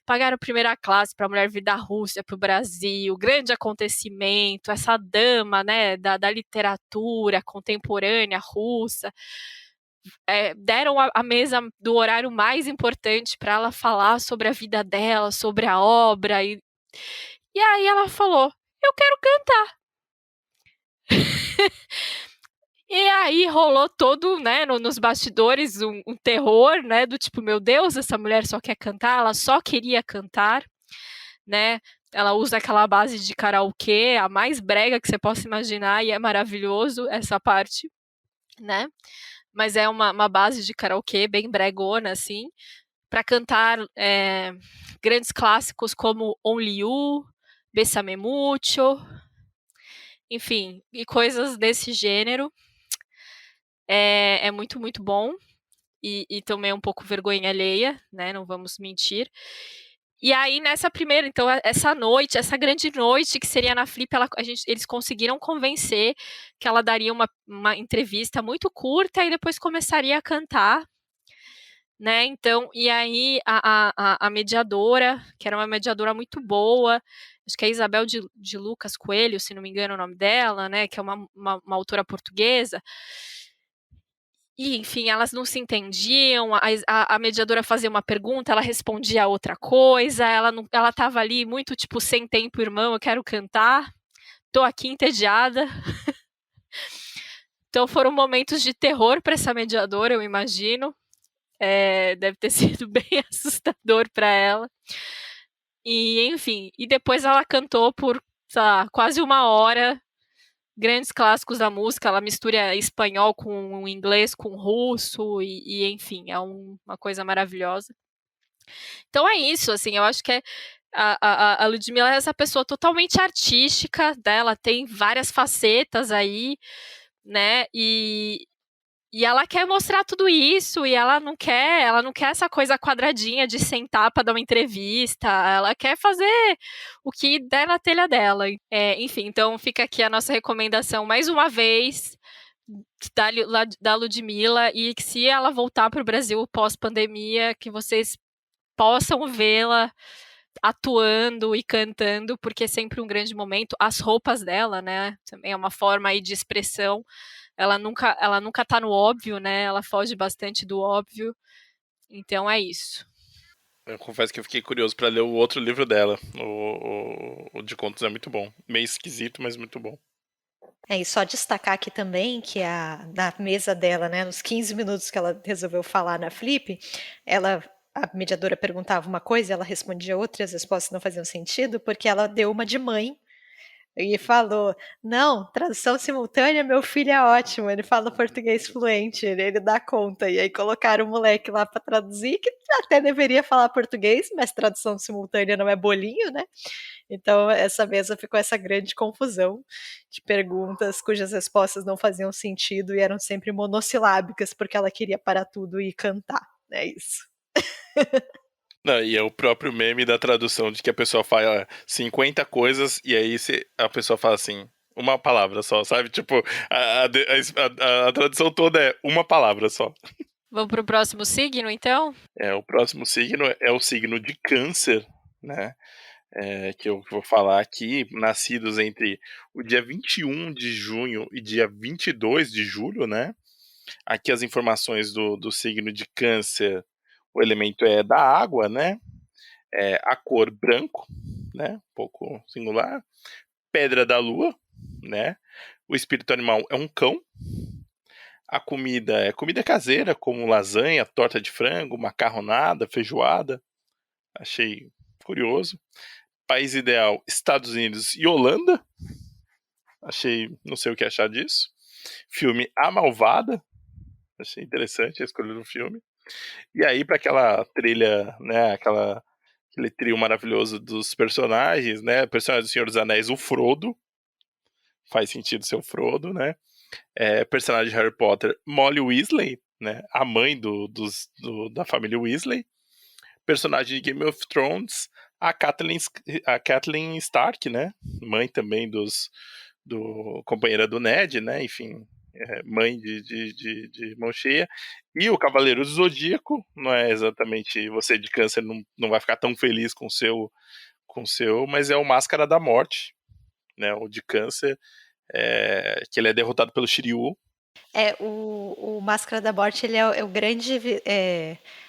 Pagaram primeira classe para mulher vir da Rússia para o Brasil, grande acontecimento, essa dama, né, da literatura contemporânea russa. Deram a mesa do horário mais importante para ela falar sobre a vida dela, sobre a obra. E aí ela falou: eu quero cantar. E aí rolou todo, né, nos bastidores um terror, né, do tipo, meu Deus, essa mulher só quer cantar, ela só queria cantar, né? Ela usa aquela base de karaokê, a mais brega que você possa imaginar, e é maravilhoso essa parte, né? Mas é uma base de karaokê bem bregona, assim, para cantar grandes clássicos como Only You, Bésame Mucho, enfim, e coisas desse gênero. É muito, muito bom. E também um pouco vergonha alheia, né? Não vamos mentir. E aí, nessa primeira, então, essa noite, essa grande noite que seria na Flip, eles conseguiram convencer que ela daria uma entrevista muito curta e depois começaria a cantar, né? Então, e aí a mediadora, que era uma mediadora muito boa, acho que é Isabel de Lucas Coelho, se não me engano o nome dela, né? Que é uma autora portuguesa. E, enfim, elas não se entendiam, a mediadora fazia uma pergunta, ela respondia outra coisa, ela tava ali muito, tipo, sem tempo, irmão, eu quero cantar, tô aqui entediada. Então foram momentos de terror para essa mediadora, eu imagino. Deve ter sido bem assustador para ela. E, enfim, e depois ela cantou por, sei lá, quase 1 hora, grandes clássicos da música, ela mistura espanhol com inglês, com russo, e enfim, é uma coisa maravilhosa. Então é isso, assim, eu acho que a Ludmilla é essa pessoa totalmente artística, ela tem várias facetas aí, né, e ela quer mostrar tudo isso, e ela não quer essa coisa quadradinha de sentar para dar uma entrevista, ela quer fazer o que der na telha dela. Enfim, então fica aqui a nossa recomendação mais uma vez da Ludmilla, e que se ela voltar para o Brasil pós-pandemia, que vocês possam vê-la atuando e cantando, porque é sempre um grande momento. As roupas dela, né, também é uma forma aí de expressão. Ela nunca tá no óbvio, né? Ela foge bastante do óbvio. Então é isso. Eu confesso que eu fiquei curioso para ler o outro livro dela. O de contos é muito bom. Meio esquisito, mas muito bom. E só destacar aqui também que na mesa dela, né, nos 15 minutos que ela resolveu falar na Flip, a mediadora perguntava uma coisa e ela respondia outra, e as respostas não faziam sentido, porque ela deu uma de mãe E falou, não, tradução simultânea, meu filho é ótimo, ele fala português fluente, ele dá conta. E aí colocaram o moleque lá para traduzir, que até deveria falar português, mas tradução simultânea não é bolinho, né? Então essa mesa ficou essa grande confusão de perguntas cujas respostas não faziam sentido e eram sempre monossilábicas, porque ela queria parar tudo e cantar. É isso. Não, e é o próprio meme da tradução de que a pessoa fala 50 coisas e aí a pessoa fala assim, uma palavra só, sabe? Tipo, a tradução toda é uma palavra só. Vamos pro próximo signo, então? O próximo signo é o signo de Câncer, né? Que eu vou falar aqui, nascidos entre o dia 21 de junho e dia 22 de julho, né? Aqui as informações do signo de Câncer, o elemento é da água, né? A cor branco, né? Um pouco singular. Pedra da lua, né? O espírito animal é um cão. A comida é comida caseira, como lasanha, torta de frango, macarronada, feijoada. Achei curioso. País ideal, Estados Unidos e Holanda. Não sei o que achar disso. Filme A Malvada. Achei interessante a escolha do filme. E aí, para aquela trilha, né? Aquele trio maravilhoso dos personagens, né? O personagem do Senhor dos Anéis, o Frodo. Faz sentido ser o Frodo, né? Personagem de Harry Potter, Molly Weasley, né? A mãe da família Weasley. Personagem de Game of Thrones, a Catelyn Stark, né? Mãe também do companheira do Ned, né? Enfim, mãe de mão cheia. E o Cavaleiro do Zodíaco, não é exatamente você de Câncer, não vai ficar tão feliz com o seu, mas é o Máscara da Morte, né? O de Câncer, que ele é derrotado pelo Shiryu. O Máscara da Morte, ele é o grande,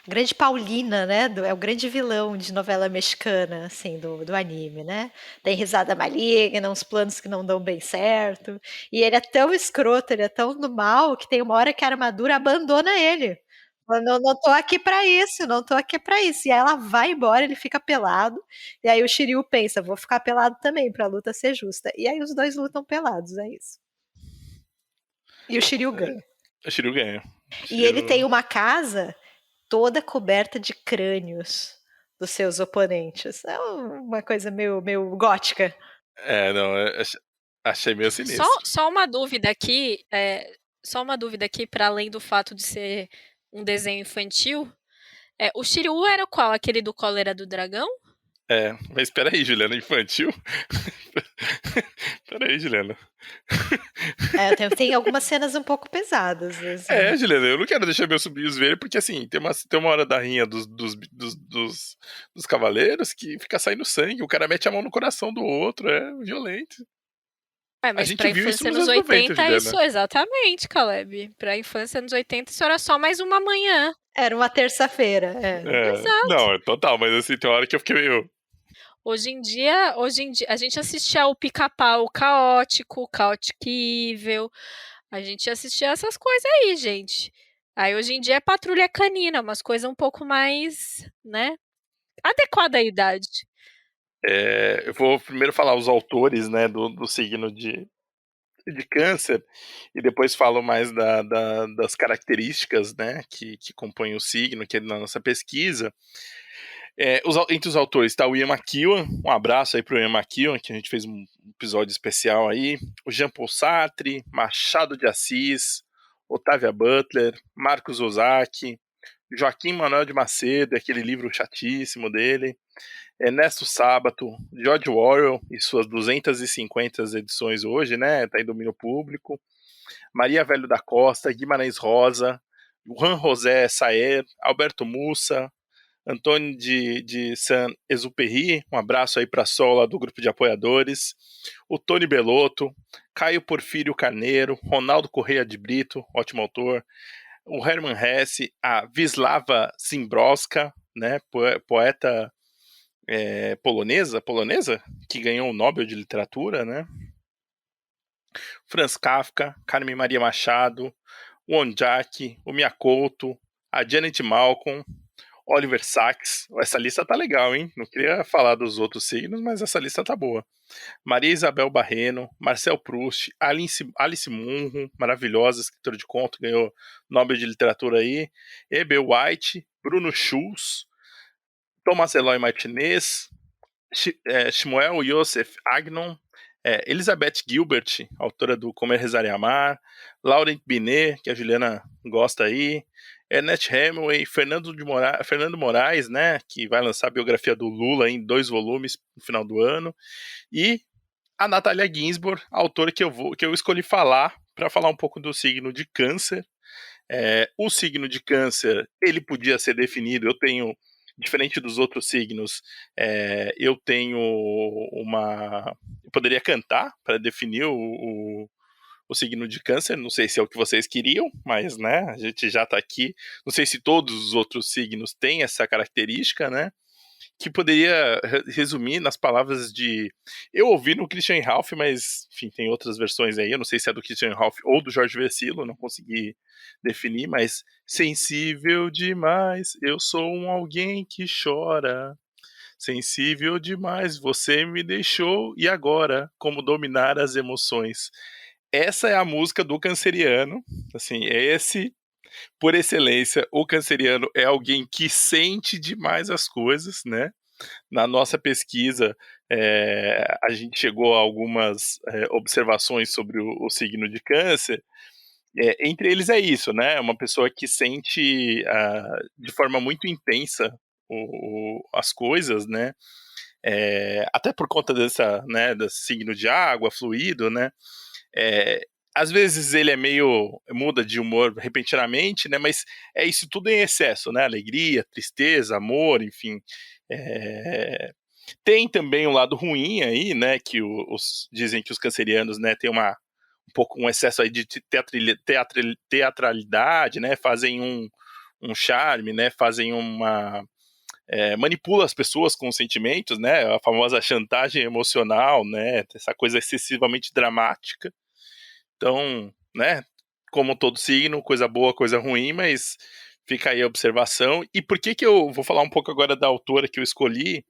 grande Paulina, né? É o grande vilão de novela mexicana, assim, do anime, né? Tem risada maligna, uns planos que não dão bem certo. E ele é tão escroto, ele é tão do mal, que tem uma hora que a armadura abandona ele. Eu não tô aqui pra isso, não tô aqui pra isso. E aí ela vai embora, ele fica pelado. E aí o Shiryu pensa, vou ficar pelado também, pra luta ser justa. E aí os dois lutam pelados, é isso. E o Shiryu ganha. O Shiryu ganha. E ele tem uma casa toda coberta de crânios dos seus oponentes. É uma coisa meio gótica. Não, achei meio sinistro. Só uma dúvida aqui, para além do fato de ser um desenho infantil. O Shiryu era qual? Aquele do Cólera do Dragão? Mas peraí, Juliana, infantil? Peraí, Juliana. Tem algumas cenas um pouco pesadas. Assim. Juliana, eu não quero deixar meus sobrinhos verem, porque assim, tem uma hora da rinha dos cavaleiros que fica saindo sangue, o cara mete a mão no coração do outro, é violento. Mas pra infância nos 80, isso exatamente, Caleb. Pra infância nos 80, isso era só mais uma manhã. Era uma terça-feira. Exato. Não, é total, mas assim, tem uma hora que eu fiquei meio... Hoje em dia, a gente assistia o Pica-Pau Caótico, Chaotic Evil. A gente assistia essas coisas aí, gente. Aí hoje em dia é Patrulha Canina, umas coisas um pouco mais, né, adequada à idade. Eu vou primeiro falar os autores, né, do signo de Câncer, e depois falo mais das características, né, que compõem o signo, que é na nossa pesquisa. Entre os autores está o Ian McEwan, um abraço aí pro Ian McEwan, que a gente fez um episódio especial aí, o Jean-Paul Sartre, Machado de Assis, Octavia Butler, Marcos Ozaki, Joaquim Manuel de Macedo, aquele livro chatíssimo dele, Ernesto Sábato, George Orwell e suas 250 edições hoje, né, tá em domínio público, Maria Velho da Costa, Guimarães Rosa, Juan José Saer, Alberto Mussa, Antônio de Saint-Exupéry, um abraço aí para a Sola do grupo de apoiadores, o Tony Belotto, Caio Porfírio Carneiro, Ronaldo Correia de Brito, ótimo autor, o Hermann Hesse, a Wisława Szymborska, né, poeta polonesa, que ganhou o Nobel de Literatura, né, Franz Kafka, Carmen Maria Machado, o Onjak, o Miyakoto, a Janet Malcolm, Oliver Sacks. Essa lista tá legal, hein? Não queria falar dos outros signos, mas essa lista tá boa. Maria Isabel Barreno, Marcel Proust, Alice Munro, maravilhosa escritora de conto, ganhou Nobel de Literatura aí. E.B. White, Bruno Schulz, Thomas Eloy Martinez, Shmuel Yosef Agnon, Elizabeth Gilbert, autora do Comer, Rezar e Amar, Laurent Binet, que a Juliana gosta aí, Ernest Hemingway, Fernando Moraes, né, que vai lançar a biografia do Lula em 2 volumes no final do ano, e a Natalia Ginzburg, a autora que eu escolhi falar para falar um pouco do signo de Câncer. O signo de Câncer, ele podia ser definido, diferente dos outros signos, eu poderia cantar para definir o signo de Câncer, não sei se é o que vocês queriam, mas, né, a gente já está aqui, não sei se todos os outros signos têm essa característica, né, que poderia resumir nas palavras de... Eu ouvi no Christian Ralph, mas, enfim, tem outras versões aí, eu não sei se é do Christian Ralph ou do Jorge Versilo, não consegui definir, mas sensível demais, eu sou alguém que chora, sensível demais, você me deixou, e agora, como dominar as emoções? Essa é a música do canceriano, assim, por excelência, o canceriano é alguém que sente demais as coisas, né? Na nossa pesquisa, a gente chegou a algumas observações sobre o signo de Câncer. Entre eles é isso, né? Uma pessoa que sente de forma muito intensa as coisas, né? Até por conta desse signo de água, fluido, né? Às vezes ele muda de humor repentinamente, né? Mas é isso tudo em excesso, né? Alegria, tristeza, amor, enfim. Tem também um lado ruim aí, né? Que dizem que os cancerianos, né, têm um excesso aí de teatralidade, né? Fazem um charme, né? Fazem manipula as pessoas com os sentimentos, né? A famosa chantagem emocional, né? Essa coisa excessivamente dramática. Então, né, como todo signo, coisa boa, coisa ruim, mas fica aí a observação. E por que eu vou falar um pouco agora da autora que eu escolhi?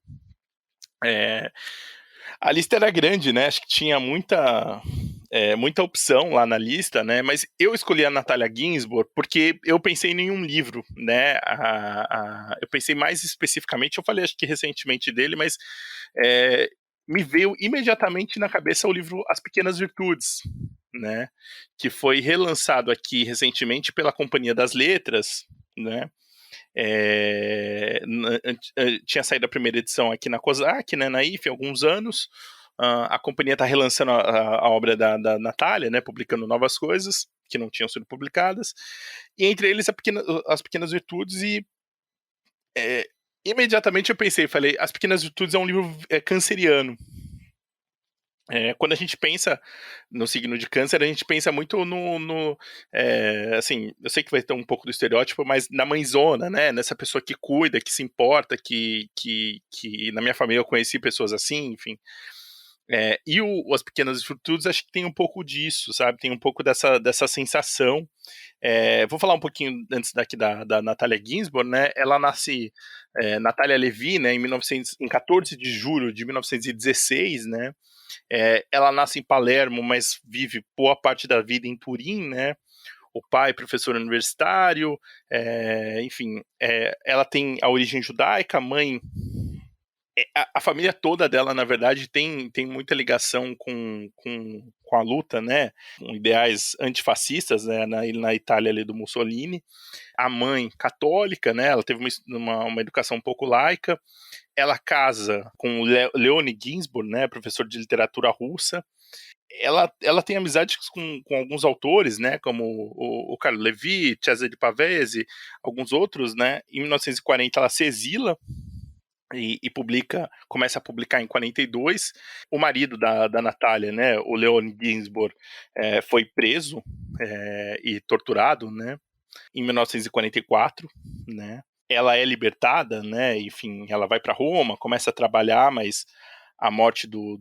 A lista era grande, né? Acho que tinha muita opção lá na lista, né? Mas eu escolhi a Natalia Ginzburg porque eu pensei em um livro, né? Eu pensei mais especificamente, eu falei acho que recentemente dele, mas me veio imediatamente na cabeça o livro As Pequenas Virtudes, né? Que foi relançado aqui recentemente pela Companhia das Letras, né? Tinha saído a primeira edição aqui na COSAC, né, na IFE, há alguns anos. A companhia está relançando a obra da Natália, né, publicando novas coisas que não tinham sido publicadas, e entre eles As Pequenas Virtudes, e imediatamente eu falei, As Pequenas Virtudes é um livro canceriano. Quando a gente pensa no signo de Câncer, a gente pensa muito assim, eu sei que vai ter um pouco do estereótipo, mas na mãezona, né? Nessa pessoa que cuida, que se importa, que na minha família eu conheci pessoas assim, enfim. E As Pequenas Virtudes acho que tem um pouco disso, sabe? Tem um pouco dessa sensação. Vou falar um pouquinho antes daqui da Natalia Ginzburg, né? Ela nasce, Natália Levi, né? Em 14 de julho de 1916, né? Ela nasce em Palermo, mas vive boa parte da vida em Turim, né? O pai, professor universitário, enfim, ela tem a origem judaica, a mãe... A família toda dela, na verdade, tem muita ligação com a luta, né? Com ideais antifascistas, né? Na Itália ali do Mussolini. A mãe católica, né? Ela teve uma educação um pouco laica. Ela casa com o Leone Ginzburg, né? Professor de literatura russa. Ela tem amizades com alguns autores, né? Como o Carlo Levi, Cesare Pavese, alguns outros, né? Em 1940 ela se exila e começa a publicar em 42. O marido da Natália, né, o Leon Ginzburg, foi preso e torturado, né, em 1944, né. Ela é libertada, né, enfim, ela vai para Roma, começa a trabalhar, mas a morte do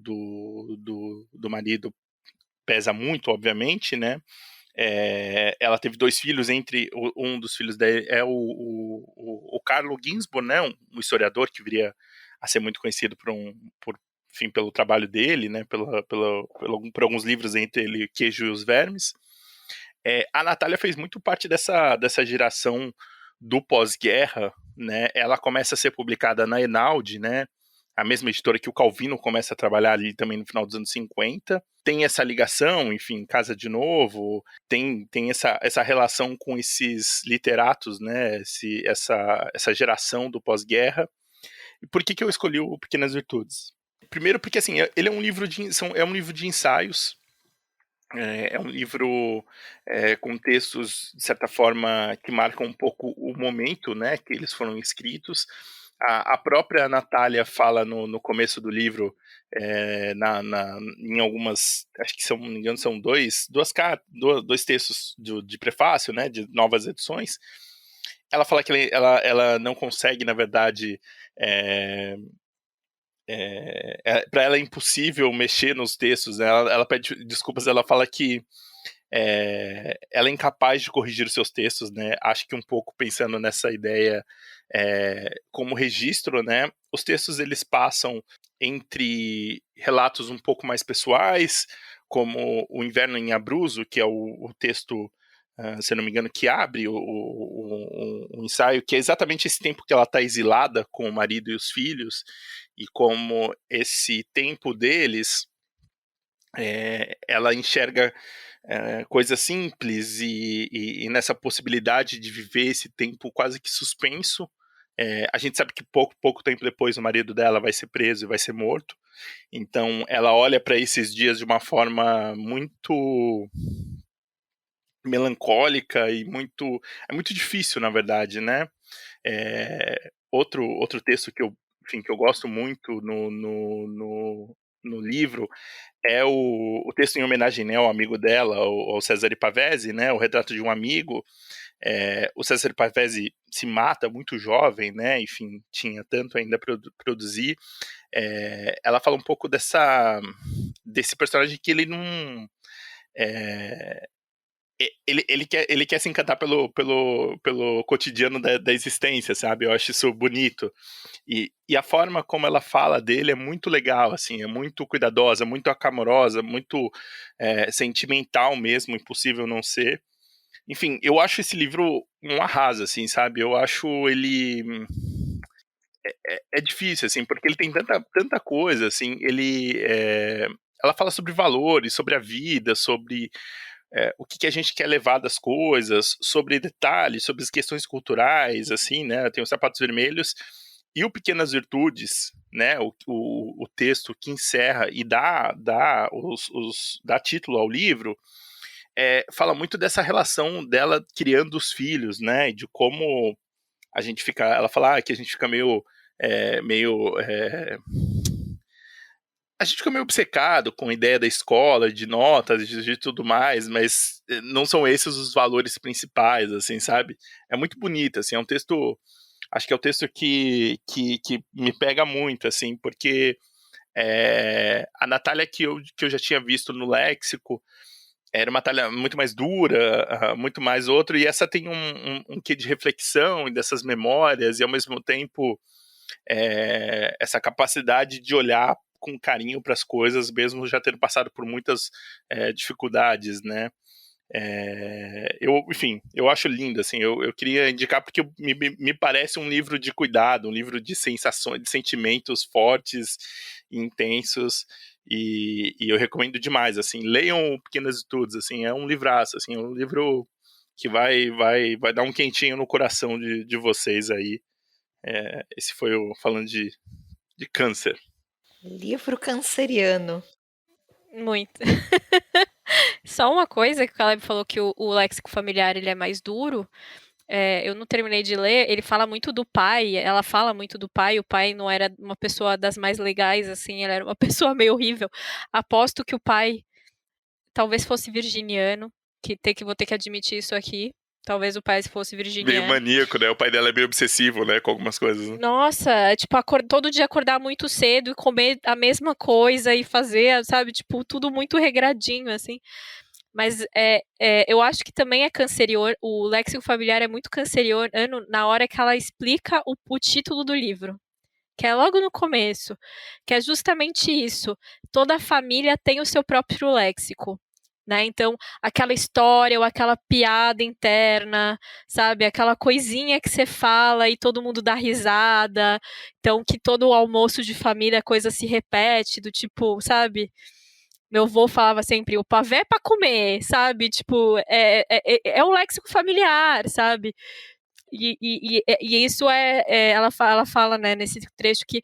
marido pesa muito, obviamente, né. Ela teve 2 filhos, um dos filhos dele é o Carlo Ginzburg, né, um historiador que viria a ser muito conhecido enfim, pelo trabalho dele, né, por alguns livros, entre ele Queijo e os Vermes. A Natália fez muito parte dessa geração do pós-guerra, né? Ela começa a ser publicada na Einaudi, né? A mesma editora que o Calvino começa a trabalhar ali também no final dos anos 50. Tem essa ligação, enfim, Casa de Novo, tem essa relação com esses literatos, né? Essa geração do pós-guerra. E por que eu escolhi o Pequenas Virtudes? Primeiro porque, assim, ele é um livro de ensaios. É um livro com textos, de certa forma, que marcam um pouco o momento, né, que eles foram escritos. A própria Natália fala no começo do livro, em algumas, acho que, se não me engano, são dois textos de prefácio, né, de novas edições. Ela fala que ela não consegue, na verdade, para ela é impossível mexer nos textos, né? Ela pede desculpas, ela fala que ela é incapaz de corrigir os seus textos, né? Acho que um pouco pensando nessa ideia como registro, né? Os textos, eles passam entre relatos um pouco mais pessoais, como O Inverno em Abruzzo, que é o texto, se não me engano, que abre o ensaio, que é exatamente esse tempo que ela está exilada com o marido e os filhos, e como esse tempo deles, ela enxerga coisas simples e nessa possibilidade de viver esse tempo quase que suspenso. A gente sabe que pouco tempo depois o marido dela vai ser preso e vai ser morto, então ela olha para esses dias de uma forma muito melancólica e é muito difícil, na verdade, né? Outro texto que eu gosto muito no livro é o texto em homenagem, né, ao amigo dela, ao Cesare Pavese, né, o retrato de um amigo. O Cesare Pavese se mata muito jovem, né, enfim, tinha tanto ainda para produzir. Ela fala um pouco desse personagem que ele não... Ele quer se encantar pelo cotidiano da existência, sabe? Eu acho isso bonito. E a forma como ela fala dele é muito legal, assim, é muito cuidadosa, muito acamorosa, muito sentimental mesmo, impossível não ser. Enfim, eu acho esse livro um arraso, assim, sabe? Eu acho ele... É difícil, assim, porque ele tem tanta coisa, assim, ela fala sobre valores, sobre a vida, sobre... o que a gente quer levar das coisas, sobre detalhes, sobre as questões culturais, assim, né? Tem os Sapatos Vermelhos e o Pequenas Virtudes, né? O texto que encerra e dá título ao livro, fala muito dessa relação dela criando os filhos, né? E de como a gente fica... Ela fala que a gente fica a gente fica meio obcecado com a ideia da escola, de notas, de tudo mais, mas não são esses os valores principais, assim, sabe? É muito bonito, assim, é um texto... Acho que é o texto que me pega muito, assim, porque a Natália que eu já tinha visto no Léxico era uma Natália muito mais dura, muito mais outro, e essa tem um quê de reflexão e dessas memórias, e ao mesmo tempo essa capacidade de olhar com carinho para as coisas, mesmo já tendo passado por muitas dificuldades, né? Enfim, eu acho lindo, assim, eu queria indicar porque me parece um livro de cuidado, um livro de sensações, de sentimentos fortes e intensos, e eu recomendo demais, assim, leiam Pequenas Virtudes, assim, é um livraço, assim, é um livro que vai dar um quentinho no coração de vocês aí. Esse foi falando de câncer. Livro canceriano. Muito. Só uma coisa que o Caleb falou, que o léxico familiar ele é mais duro. Eu não terminei de ler. Ele fala muito do pai. Ela fala muito do pai. O pai não era uma pessoa das mais legais, assim. Ele era uma pessoa meio horrível. Aposto que o pai talvez fosse virginiano. Vou ter que admitir isso aqui. Talvez o pai fosse virginiano. Meio maníaco, né? O pai dela é meio obsessivo, né? Com algumas coisas. Né? Nossa, tipo, todo dia acordar muito cedo e comer a mesma coisa e fazer, sabe? Tipo, tudo muito regradinho, assim. Mas eu acho que também é canceriano, o léxico familiar é muito canceriano na hora que ela explica o título do livro, que é logo no começo, que é justamente isso. Toda família tem o seu próprio léxico, né? Então, aquela história ou aquela piada interna, sabe? Aquela coisinha que você fala e todo mundo dá risada. Então, que todo o almoço de família a coisa se repete, do tipo, sabe? Meu avô falava sempre, o pavê é pra comer, sabe? Tipo, é um léxico familiar, sabe? E isso ela fala, né, nesse trecho que,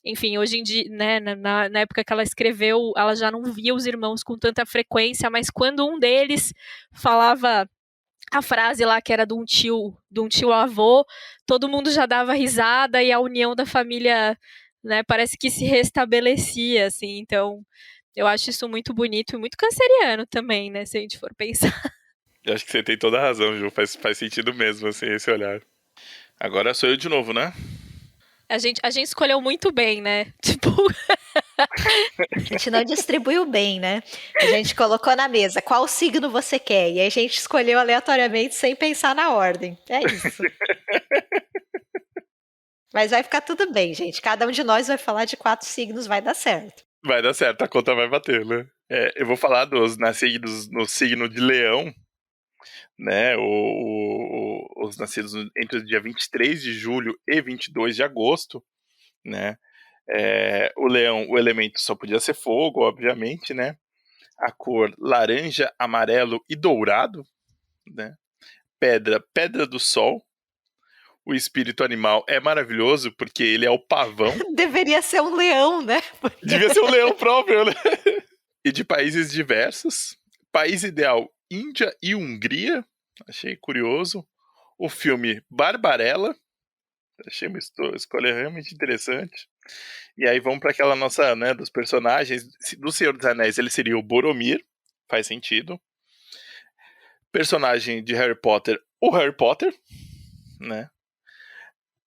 enfim, hoje em dia, né, na época que ela escreveu, ela já não via os irmãos com tanta frequência, mas quando um deles falava a frase lá que era de um tio avô, todo mundo já dava risada e a união da família, né, parece que se restabelecia, assim, então eu acho isso muito bonito e muito canceriano também, né, se a gente for pensar. Eu acho que você tem toda a razão, Ju. Faz sentido mesmo, assim, esse olhar. Agora sou eu de novo, né? A gente escolheu muito bem, né? Tipo, A gente não distribuiu bem, né? A gente colocou na mesa qual signo você quer, e aí a gente escolheu aleatoriamente sem pensar na ordem. É isso. Mas vai ficar tudo bem, gente. Cada um de nós vai falar de 4 signos, vai dar certo. Vai dar certo, a conta vai bater, né? Eu vou falar dos nascidos no signo de Leão, né? Os nascidos entre o dia 23 de julho e 22 de agosto, né? O leão, o elemento só podia ser fogo, obviamente, né? A cor laranja, amarelo e dourado, né? Pedra do sol. O espírito animal é maravilhoso porque ele é o pavão. Deveria ser um leão, né? Devia ser um leão próprio, né? E de países diversos. País ideal, Índia e Hungria. Achei curioso. O filme Barbarella. Achei uma escolha realmente interessante. E aí vamos para aquela nossa, né, dos personagens. Do Senhor dos Anéis, ele seria o Boromir. Faz sentido. Personagem de Harry Potter, o Harry Potter, né?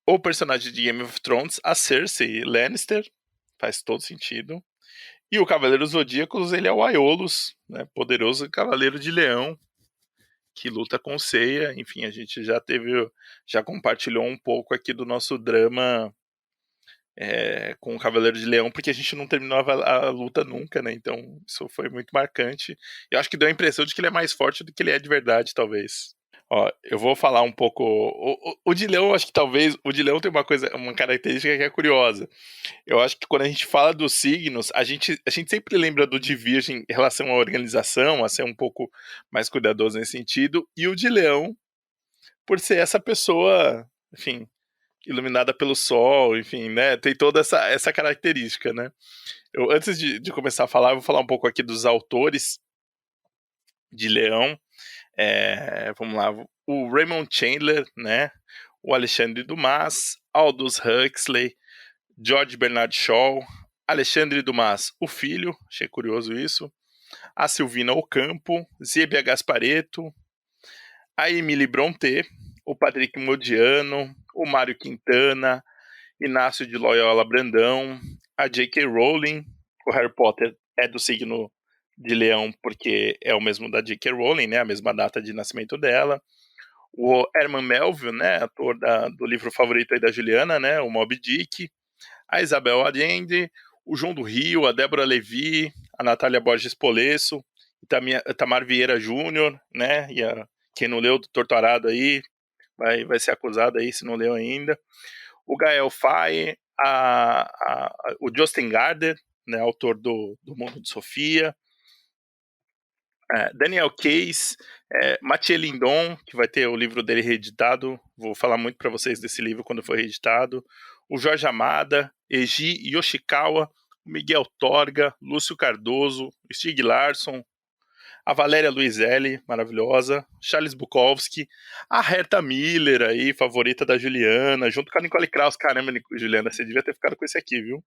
O personagem de Game of Thrones, a Cersei Lannister. Faz todo sentido. E o Cavaleiro Zodíacos, ele é o Aiolos, né? Poderoso Cavaleiro de Leão, que luta com Ceia. Enfim, a gente já compartilhou um pouco aqui do nosso drama com o Cavaleiro de Leão, porque a gente não terminou a luta nunca, né? Então isso foi muito marcante. Eu acho que deu a impressão de que ele é mais forte do que ele é de verdade, talvez. Ó, eu vou falar um pouco. O de Leão, acho que talvez. O de Leão tem uma característica que é curiosa. Eu acho que quando a gente fala dos signos, a gente sempre lembra do de Virgem em relação à organização, a ser um pouco mais cuidadoso nesse sentido, e o de Leão, por ser essa pessoa, enfim, iluminada pelo sol, enfim, né? Tem toda essa característica, né? Antes de começar a falar, eu vou falar um pouco aqui dos autores de Leão. Vamos lá, o Raymond Chandler, né? O Alexandre Dumas, Aldous Huxley, George Bernard Shaw, Alexandre Dumas, o filho, achei curioso isso, a Silvina Ocampo, Zébia Gasparetto, a Emily Brontë, o Patrick Modiano, o Mário Quintana, Inácio de Loyola Brandão, a J.K. Rowling, o Harry Potter é do signo de Leão porque é o mesmo da J.K. Rowling, né, a mesma data de nascimento dela, o Herman Melville, né, ator do livro favorito aí da Juliana, né, o Moby Dick, a Isabel Allende, o João do Rio, a Débora Levi, a Natália Borges Polesso, Tamar Vieira Júnior, né? Quem não leu do Torturado aí vai ser acusado aí se não leu ainda. O Gael Faye, o Justin Gardner, né, autor do Mundo de Sofia. Daniel Case, Mathieu Lindon, que vai ter o livro dele reeditado. Vou falar muito para vocês desse livro quando for reeditado. O Jorge Amada, Eiji Yoshikawa, Miguel Torga, Lúcio Cardoso, Stieg Larsson, a Valéria Luizelli, maravilhosa, Charles Bukowski, a Herta Miller aí, favorita da Juliana, junto com a Nicole Kraus. Caramba, Juliana, você devia ter ficado com esse aqui, viu?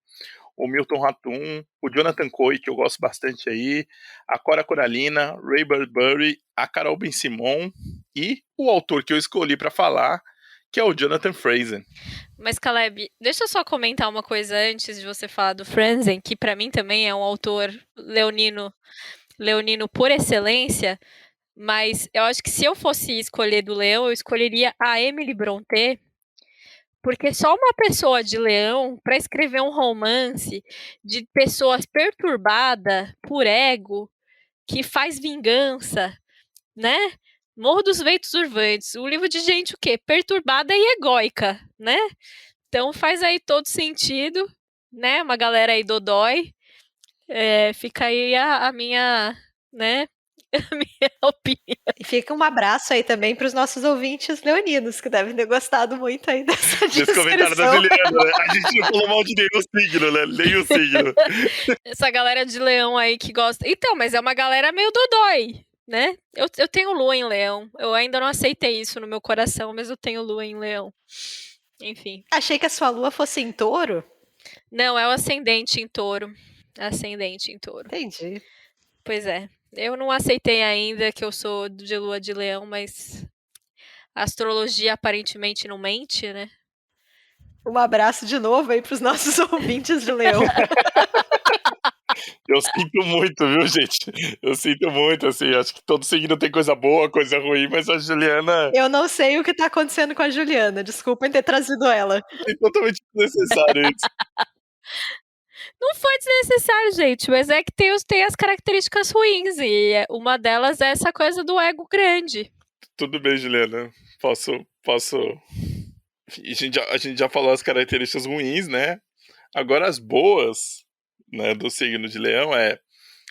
O Milton Ratum, o Jonathan Coe, que eu gosto bastante aí, a Cora Coralina, Ray Bradbury, a Carol Ben-Simon e o autor que eu escolhi para falar, que é o Jonathan Franzen. Mas, Caleb, deixa eu só comentar uma coisa antes de você falar do Franzen, que para mim também é um autor leonino leonino por excelência, mas eu acho que se eu fosse escolher do Leão, eu escolheria a Emily Brontë, porque só uma pessoa de Leão, para escrever um romance de pessoas perturbadas por ego, que faz vingança, né? Morro dos Ventos Uivantes, um livro de gente o quê? Perturbada e egóica, né? Então faz aí todo sentido, né? Uma galera aí dodói. Fica aí a minha, né? A minha opinião. E fica um abraço aí também para os nossos ouvintes leoninos, que devem ter gostado muito aí dessa Desse comentário da descrição. Juliana, né? A gente não falou mal de nenhum signo, né? Nenhum signo. Essa galera de leão aí que gosta. Então, mas é uma galera meio dodói, né? Eu tenho lua em leão. Eu ainda não aceitei isso no meu coração, mas eu tenho lua em leão. Enfim. Achei que a sua lua fosse em touro. Não, é o ascendente em touro. Ascendente em touro. Entendi. Pois é. Eu não aceitei ainda que eu sou de lua de leão, mas a astrologia aparentemente não mente, né? Um abraço de novo aí para os nossos ouvintes de leão. Eu sinto muito, viu, gente? Eu sinto muito, assim. Acho que todo signo tem coisa boa, coisa ruim, mas a Juliana Eu não sei o que está acontecendo com a Juliana. Desculpem ter trazido ela. é totalmente desnecessário isso. Não foi desnecessário, gente, mas é que tem as características ruins, e uma delas é essa coisa do ego grande. Tudo bem, Juliana. Posso. A gente já falou as características ruins, né? Agora as boas, né, do signo de Leão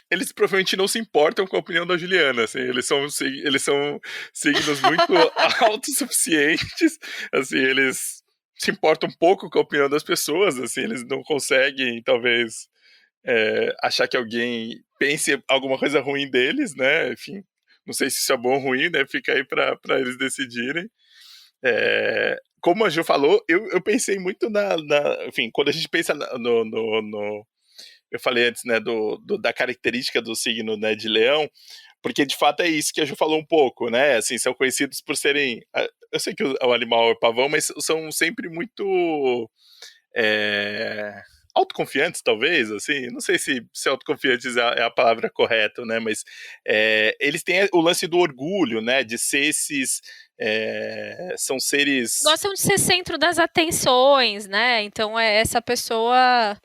eles provavelmente não se importam com a opinião da Juliana, assim, eles são signos muito autossuficientes, assim, eles se importam um pouco com a opinião das pessoas, assim, eles não conseguem, talvez, achar que alguém pense alguma coisa ruim deles, né, enfim, não sei se isso é bom ou ruim, né, fica aí para eles decidirem. Como a Ju falou, eu pensei muito enfim, quando a gente pensa eu falei antes, né, da característica do signo, né, de Leão, porque de fato é isso que a Ju falou um pouco, né, assim, são conhecidos por serem, eu sei que o animal é pavão, mas são sempre muito autoconfiantes, talvez, assim, não sei se autoconfiantes é a palavra correta, né, mas eles têm o lance do orgulho, né, de ser esses, são seres... Gostam de ser centro das atenções, né? Então é essa pessoa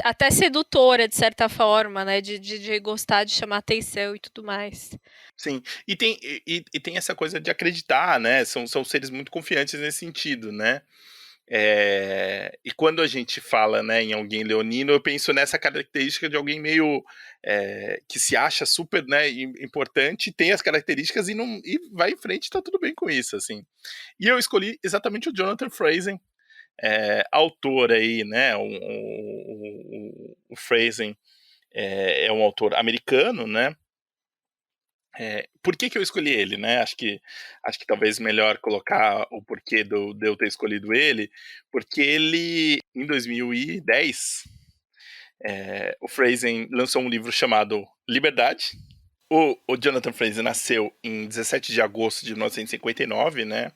até sedutora, de certa forma, né? De gostar de chamar atenção e tudo mais. Sim, e tem essa coisa de acreditar, né? São seres muito confiantes nesse sentido, né? E quando a gente fala, né, em alguém leonino, eu penso nessa característica de alguém meio que se acha super, né, importante, tem as características e vai em frente, tá tudo bem com isso, assim. E eu escolhi exatamente o Jonathan Franzen, autor aí, né? O Franzen é um autor americano, né? Por que eu escolhi ele, né? Acho que talvez melhor colocar o porquê de eu ter escolhido ele, porque ele, em 2010, o Franzen lançou um livro chamado Liberdade. O Jonathan Franzen nasceu em 17 de agosto de 1959, né?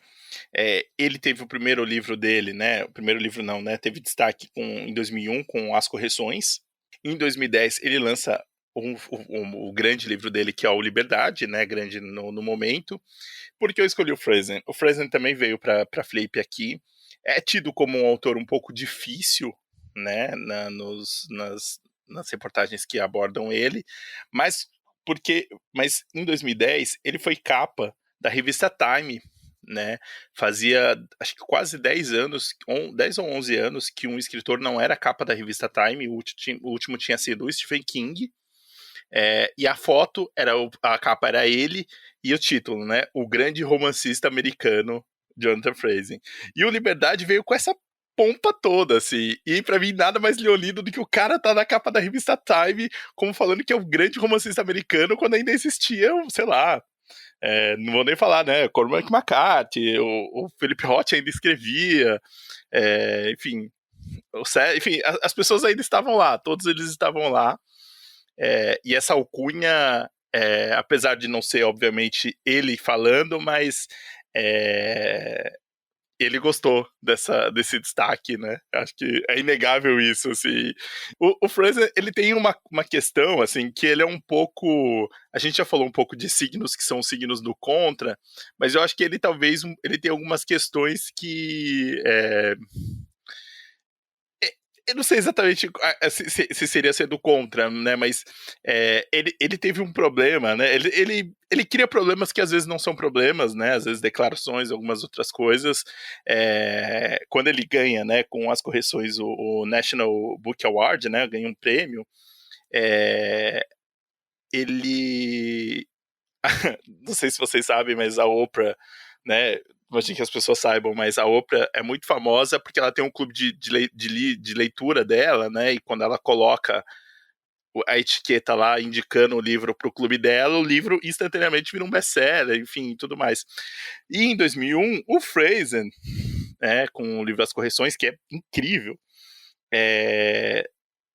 Ele teve o primeiro livro dele, né? O primeiro livro não, né? Teve destaque em 2001 com As Correções. Em 2010 ele lança o grande livro dele, que é o Liberdade, né? Grande no momento. Por que eu escolhi o Franzen? O Franzen também veio para Flip aqui. É tido como um autor um pouco difícil, né? Nas reportagens que abordam ele, mas em 2010 ele foi capa da revista Time, né? Fazia acho que quase 10 anos, 10 ou 11 anos que um escritor não era capa da revista Time, o último tinha sido o Stephen King, e a foto, a capa era ele, e o título, né? O grande romancista americano Jonathan Franzen. E o Liberdade veio com essa pompa toda, assim, e pra mim nada mais leonino do que o cara tá na capa da revista Time, como falando que é o grande romancista americano, quando ainda existia, sei lá, não vou nem falar, né? Cormac McCarthy, o Philip Roth ainda escrevia, enfim, as pessoas ainda estavam lá, todos eles estavam lá, e essa alcunha, apesar de não ser, obviamente, ele falando, mas ele gostou desse destaque, né? Acho que é inegável isso, assim. O Fraser, ele tem uma questão, assim, que ele é um pouco... A gente já falou um pouco de signos que são signos do contra, mas eu acho que ele talvez ele tem algumas questões que... eu não sei exatamente se seria ser do contra, né? Mas ele teve um problema, né? Ele cria problemas que às vezes não são problemas, né? Às vezes declarações, algumas outras coisas. Quando ele ganha, né? Com as correções, o National Book Award, né? Ganha um prêmio. Ele... não sei se vocês sabem, mas a Oprah, né? Imagino que as pessoas saibam, mas a Oprah é muito famosa porque ela tem um clube de leitura dela, né? E quando ela coloca a etiqueta lá indicando o livro para o clube dela, o livro instantaneamente vira um best-seller, enfim, tudo mais. E em 2001, o Fraser, com o livro Das Correções, que é incrível,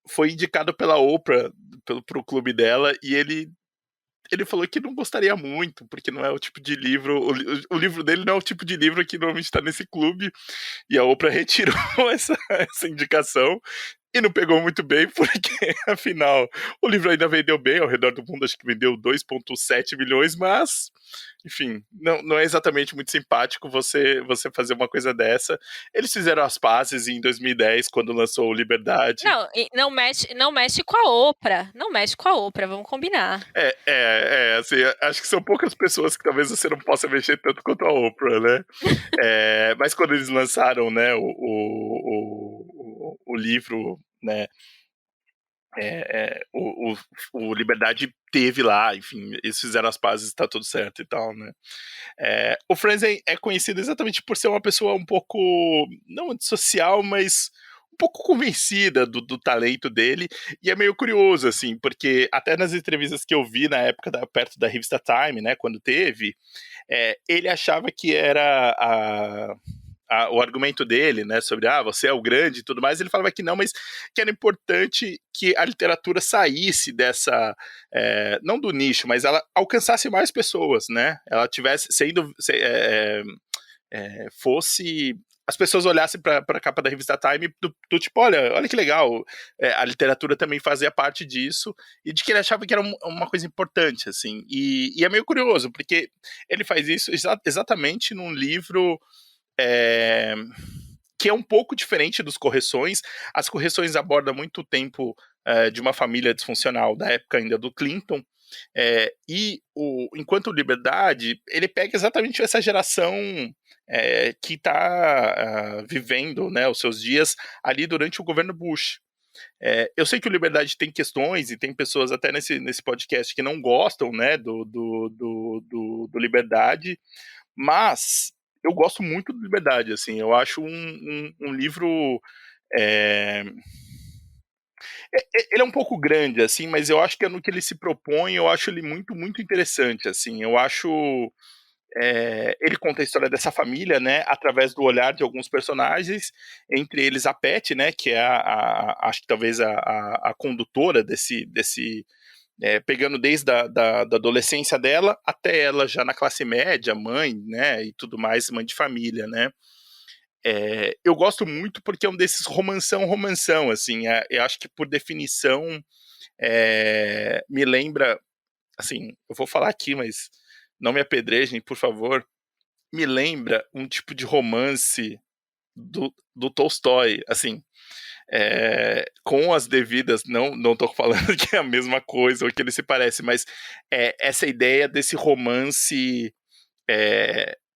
foi indicado pela Oprah para o clube dela, e ele falou que não gostaria muito, porque não é o tipo de livro. O livro dele não é o tipo de livro que normalmente está nesse clube. E a Oprah retirou essa indicação. E não pegou muito bem, porque, afinal, o livro ainda vendeu bem, ao redor do mundo, acho que vendeu 2,7 milhões, mas, enfim, não é exatamente muito simpático você fazer uma coisa dessa. Eles fizeram as pazes em 2010, quando lançou o Liberdade. Não mexe com a Oprah. Não mexe com a Oprah, vamos combinar. Assim, acho que são poucas pessoas que talvez você não possa mexer tanto quanto a Oprah, né? Mas quando eles lançaram, né, o livro, né, o Liberdade teve lá, enfim, eles fizeram as pazes, tá tudo certo e tal, né? O Franzen é conhecido exatamente por ser uma pessoa um pouco, não antissocial, mas um pouco convencida do talento dele, e é meio curioso, assim, porque até nas entrevistas que eu vi na época, perto da revista Time, né, quando teve, ele achava que era o argumento dele, né, sobre você é o grande e tudo mais, ele falava que não, mas que era importante que a literatura saísse dessa, não do nicho, mas ela alcançasse mais pessoas, né, ela tivesse fosse... As pessoas olhassem para a capa da revista Time do tipo, olha que legal, a literatura também fazia parte disso, e de que ele achava que era uma coisa importante, assim, e é meio curioso, porque ele faz isso exatamente num livro que é um pouco diferente dos Correções. As Correções abordam muito tempo de uma família disfuncional da época ainda do Clinton, enquanto o Liberdade, ele pega exatamente essa geração que está vivendo, né, os seus dias ali durante o governo Bush. Eu sei que o Liberdade tem questões e tem pessoas até nesse podcast que não gostam, né, do Liberdade, mas eu gosto muito do Liberdade, assim, eu acho um livro... ele é um pouco grande, assim, mas eu acho que no que ele se propõe, eu acho ele muito, muito interessante, assim, eu acho... ele conta a história dessa família, né, através do olhar de alguns personagens, entre eles a Pat, né, que é acho que talvez a condutora desse pegando desde da adolescência dela até ela já na classe média, mãe, né, e tudo mais, mãe de família, né. Eu gosto muito porque é um desses romanção, assim, eu acho que por definição me lembra, assim, eu vou falar aqui, mas não me apedrejem, por favor, me lembra um tipo de romance do Tolstói, assim, com as devidas, não tô falando que é a mesma coisa ou que ele se parece, mas essa ideia desse romance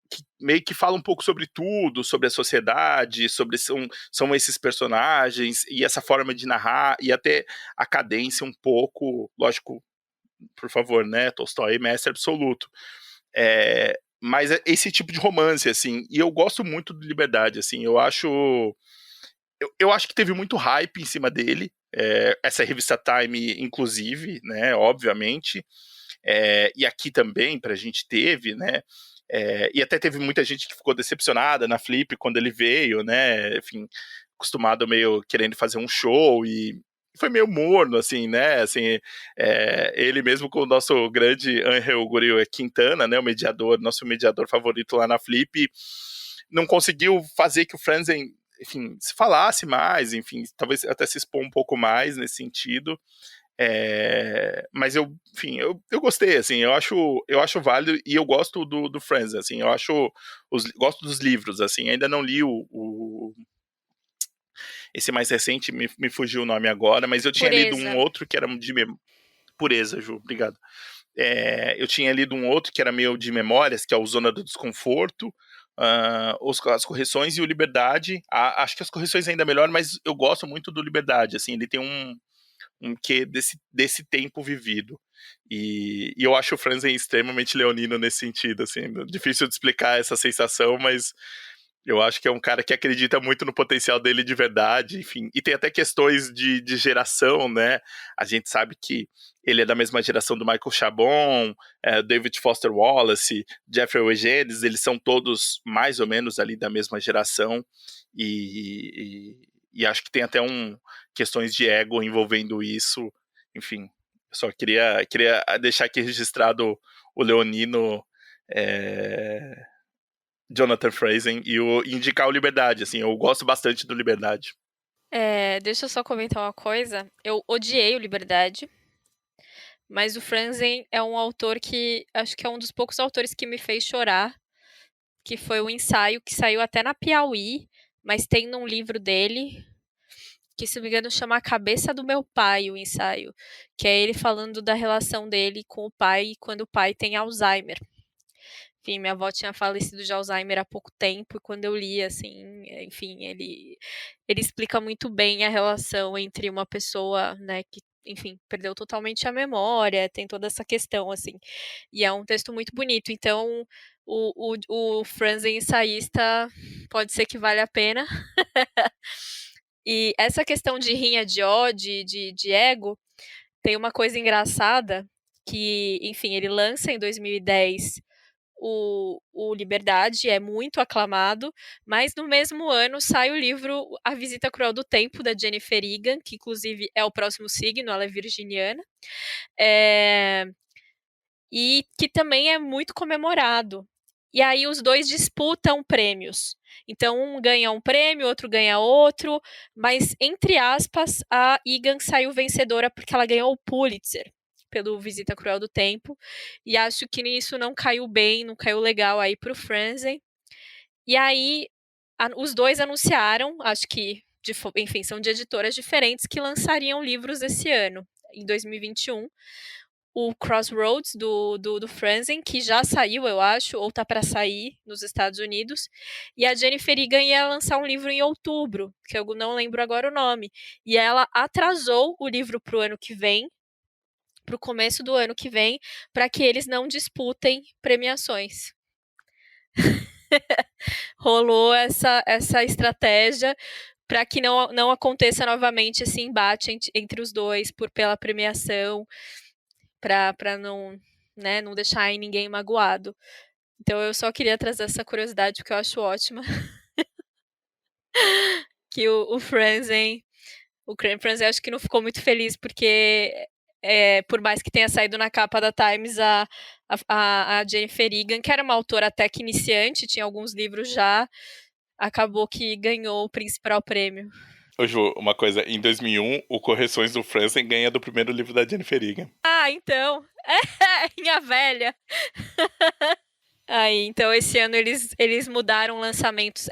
que meio que fala um pouco sobre tudo, sobre a sociedade, sobre são esses personagens e essa forma de narrar e até a cadência um pouco, lógico, por favor, né, Tolstói, mestre absoluto. Mas esse tipo de romance, assim, e eu gosto muito do Liberdade, assim, eu acho que teve muito hype em cima dele, essa revista Time, inclusive, né, obviamente, e aqui também pra gente teve, né, e até teve muita gente que ficou decepcionada na Flip quando ele veio, né, enfim, acostumado meio querendo fazer um show e foi meio morno, assim, né, assim, ele mesmo com o nosso grande Angel Gurria Quintana, né, nosso mediador favorito lá na Flip, não conseguiu fazer que o Franzen, enfim, se falasse mais, enfim, talvez até se expor um pouco mais nesse sentido. Mas eu gostei, assim, eu acho válido e eu gosto do Friends, assim, gosto dos livros, assim, ainda não li esse mais recente, me fugiu o nome agora, mas eu tinha lido Pureza. um outro que era de Pureza, Ju, obrigado. Eu tinha lido um outro que era meio de memórias, que é o Zona do Desconforto, as correções e o Liberdade. Acho que as correções ainda é melhor, mas eu gosto muito do Liberdade, assim, ele tem um quê desse tempo vivido. E eu acho o Franzen extremamente leonino nesse sentido, assim, difícil de explicar essa sensação, mas eu acho que é um cara que acredita muito no potencial dele de verdade, enfim. E tem até questões de geração, né? A gente sabe que ele é da mesma geração do Michael Chabon, David Foster Wallace, Jeffrey Eugènes, eles são todos mais ou menos ali da mesma geração. E acho que tem até questões de ego envolvendo isso. Enfim, eu só queria deixar aqui registrado o leonino... Jonathan Franzen e indicar o Liberdade, assim, eu gosto bastante do Liberdade. Deixa eu só comentar uma coisa. Eu odiei o Liberdade, mas o Franzen é um autor que acho que é um dos poucos autores que me fez chorar, que foi o ensaio que saiu até na Piauí, mas tem num livro dele, que se não me engano chama A Cabeça do Meu Pai, o ensaio, que é ele falando da relação dele com o pai quando o pai tem Alzheimer. Enfim, minha avó tinha falecido de Alzheimer há pouco tempo, e quando eu li, assim, enfim, ele explica muito bem a relação entre uma pessoa, né, que, enfim, perdeu totalmente a memória, tem toda essa questão, assim, e é um texto muito bonito, então o Franzen ensaísta pode ser que valha a pena. E essa questão de rinha de ódio, de ego, tem uma coisa engraçada, que, enfim, ele lança em 2010 o Liberdade, é muito aclamado, mas no mesmo ano sai o livro A Visita Cruel do Tempo, da Jennifer Egan, que inclusive é o próximo signo, ela é virginiana, e que também é muito comemorado. E aí os dois disputam prêmios. Então um ganha um prêmio, outro ganha outro, mas entre aspas a Egan saiu vencedora porque ela ganhou o Pulitzer pelo Visita Cruel do Tempo, e acho que nisso não caiu bem, não caiu legal aí pro Franzen. E aí os dois anunciaram, acho que, enfim, são de editoras diferentes, que lançariam livros esse ano, em 2021. O Crossroads do Franzen, que já saiu, eu acho, ou tá para sair nos Estados Unidos, e a Jennifer Egan ia lançar um livro em outubro, que eu não lembro agora o nome, e ela atrasou o livro pro ano que vem, pro começo do ano que vem, para que eles não disputem premiações. Rolou essa estratégia para que não aconteça novamente esse embate entre os dois pela premiação, para não deixar ninguém magoado. Então eu só queria trazer essa curiosidade, porque eu acho ótima. Que o Franzen acho que não ficou muito feliz, porque por mais que tenha saído na capa da Times, a Jennifer Egan, que era uma autora até que iniciante, tinha alguns livros já, acabou que ganhou o principal prêmio. Ô Ju, uma coisa, em 2001, o Correções do Franzen ganha do primeiro livro da Jennifer Egan. Ah, então, minha velha. Aí, então esse ano eles mudaram lançamentos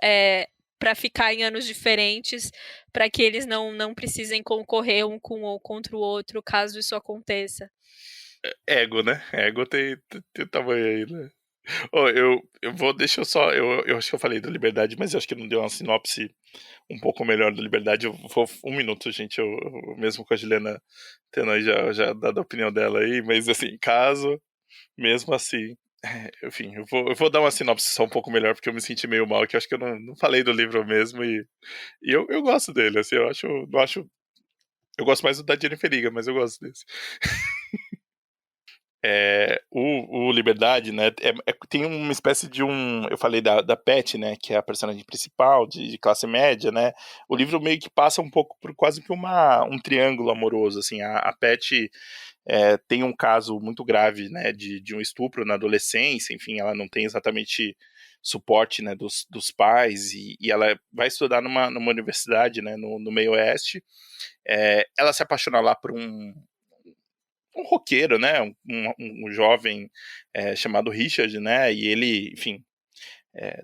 para ficar em anos diferentes, para que eles não precisem concorrer um contra o outro, caso isso aconteça. Ego, né? Ego tem tamanho aí, né? Deixa eu só, eu acho que eu falei da Liberdade, mas eu acho que não deu uma sinopse um pouco melhor da Liberdade. Eu vou um minuto, gente, eu mesmo com a Juliana tendo aí já dado a opinião dela aí, mas assim, caso, mesmo assim, enfim, eu vou dar uma sinopse só um pouco melhor, porque eu me senti meio mal, que eu acho que eu não falei do livro mesmo, e eu gosto dele, assim, eu gosto mais do da Jennifer Egan, mas eu gosto desse. O Liberdade, né, tem uma espécie de eu falei da Pat, né, que é a personagem principal, de classe média, né, o livro meio que passa um pouco por quase que um triângulo amoroso, assim, a Pat, tem um caso muito grave, né, de um estupro na adolescência, enfim, ela não tem exatamente suporte, né, dos pais, e ela vai estudar numa universidade, né, no meio oeste. Ela se apaixona lá por um roqueiro, né, um jovem chamado Richard, né, e ele, enfim,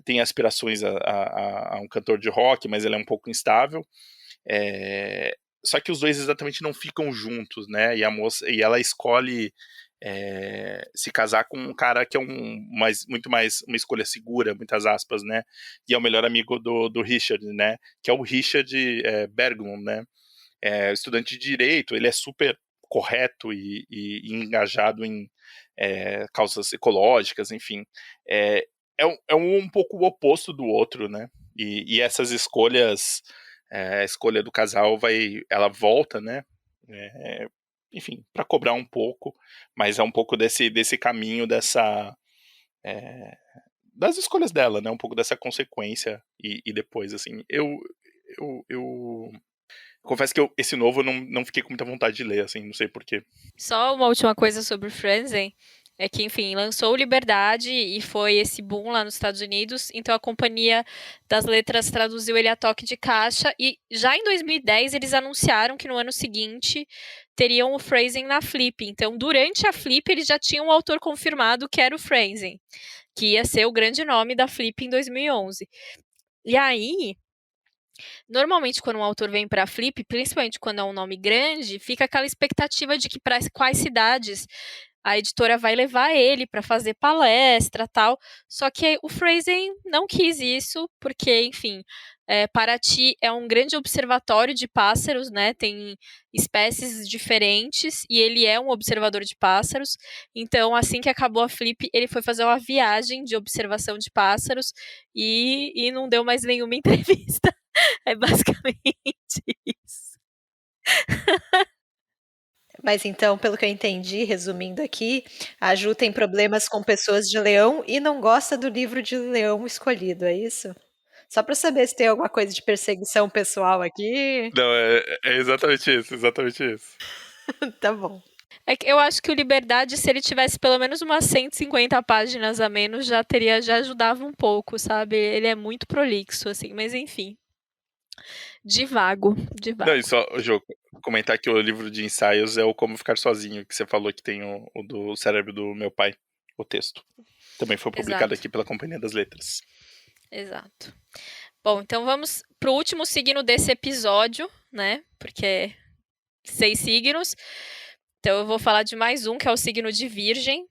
tem aspirações a um cantor de rock, mas ele é um pouco instável. Só que os dois exatamente não ficam juntos, né? E ela escolhe se casar com um cara que é muito mais uma escolha segura, muitas aspas, né? E é o melhor amigo do Richard, né? Que é o Richard Berglund, né? Estudante de direito, ele é super correto e engajado em causas ecológicas, enfim. É um pouco o oposto do outro, né? E essas escolhas, a escolha do casal ela volta, né? Enfim, para cobrar um pouco, mas é um pouco desse caminho, das escolhas dela, né? Um pouco dessa consequência e depois, assim, eu confesso que esse novo eu não fiquei com muita vontade de ler, assim, não sei porquê. Só uma última coisa sobre Frenzen, é que, enfim, lançou Liberdade e foi esse boom lá nos Estados Unidos, então a Companhia das Letras traduziu ele a toque de caixa, e já em 2010 eles anunciaram que no ano seguinte teriam o Frenzen na Flip, então durante a Flip eles já tinham um autor confirmado que era o Frenzen, que ia ser o grande nome da Flip em 2011. E aí, normalmente quando um autor vem para a Flip, principalmente quando é um nome grande, fica aquela expectativa de que para quais cidades a editora vai levar ele para fazer palestra, tal. Só que o Frenzen não quis isso, porque, enfim, Paraty é um grande observatório de pássaros, né? Tem espécies diferentes e ele é um observador de pássaros. Então, assim que acabou a Flip, ele foi fazer uma viagem de observação de pássaros e não deu mais nenhuma entrevista. É basicamente isso. Mas então, pelo que eu entendi, resumindo aqui, a Ju tem problemas com pessoas de Leão e não gosta do livro de Leão escolhido, é isso? Só para saber se tem alguma coisa de perseguição pessoal aqui. Não, é exatamente isso, exatamente isso. Tá bom. É que eu acho que o Liberdade, se ele tivesse pelo menos umas 150 páginas a menos, já ajudava um pouco, sabe? Ele é muito prolixo, assim, mas enfim. Divago. Não, e só, Jô, comentar que o livro de ensaios é o Como Ficar Sozinho, que você falou que tem o do Cérebro do Meu Pai, o texto. Também foi publicado aqui pela Companhia das Letras. Exato. Bom, então vamos pro último signo desse episódio, né? Porque 6 signos. Então eu vou falar de mais um, que é o signo de Virgem,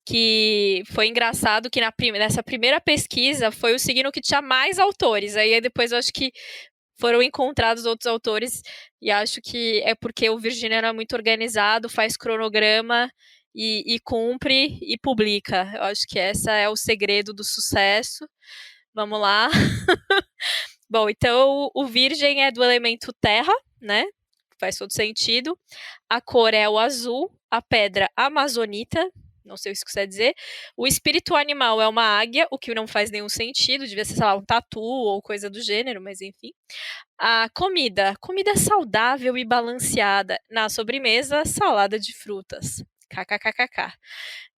que foi engraçado que nessa primeira pesquisa foi o signo que tinha mais autores. Aí depois eu acho que foram encontrados outros autores e acho que é porque o virginiano é muito organizado, faz cronograma e cumpre e publica. Eu acho que esse é o segredo do sucesso. Vamos lá. Bom, então o virgem é do elemento terra, né? Faz todo sentido. A cor é o azul, a pedra amazonita, não sei o que isso quer dizer. O espírito animal é uma águia, o que não faz nenhum sentido, devia ser, sei lá, um tatu ou coisa do gênero, mas enfim. A comida saudável e balanceada. Na sobremesa, salada de frutas. KKKKK.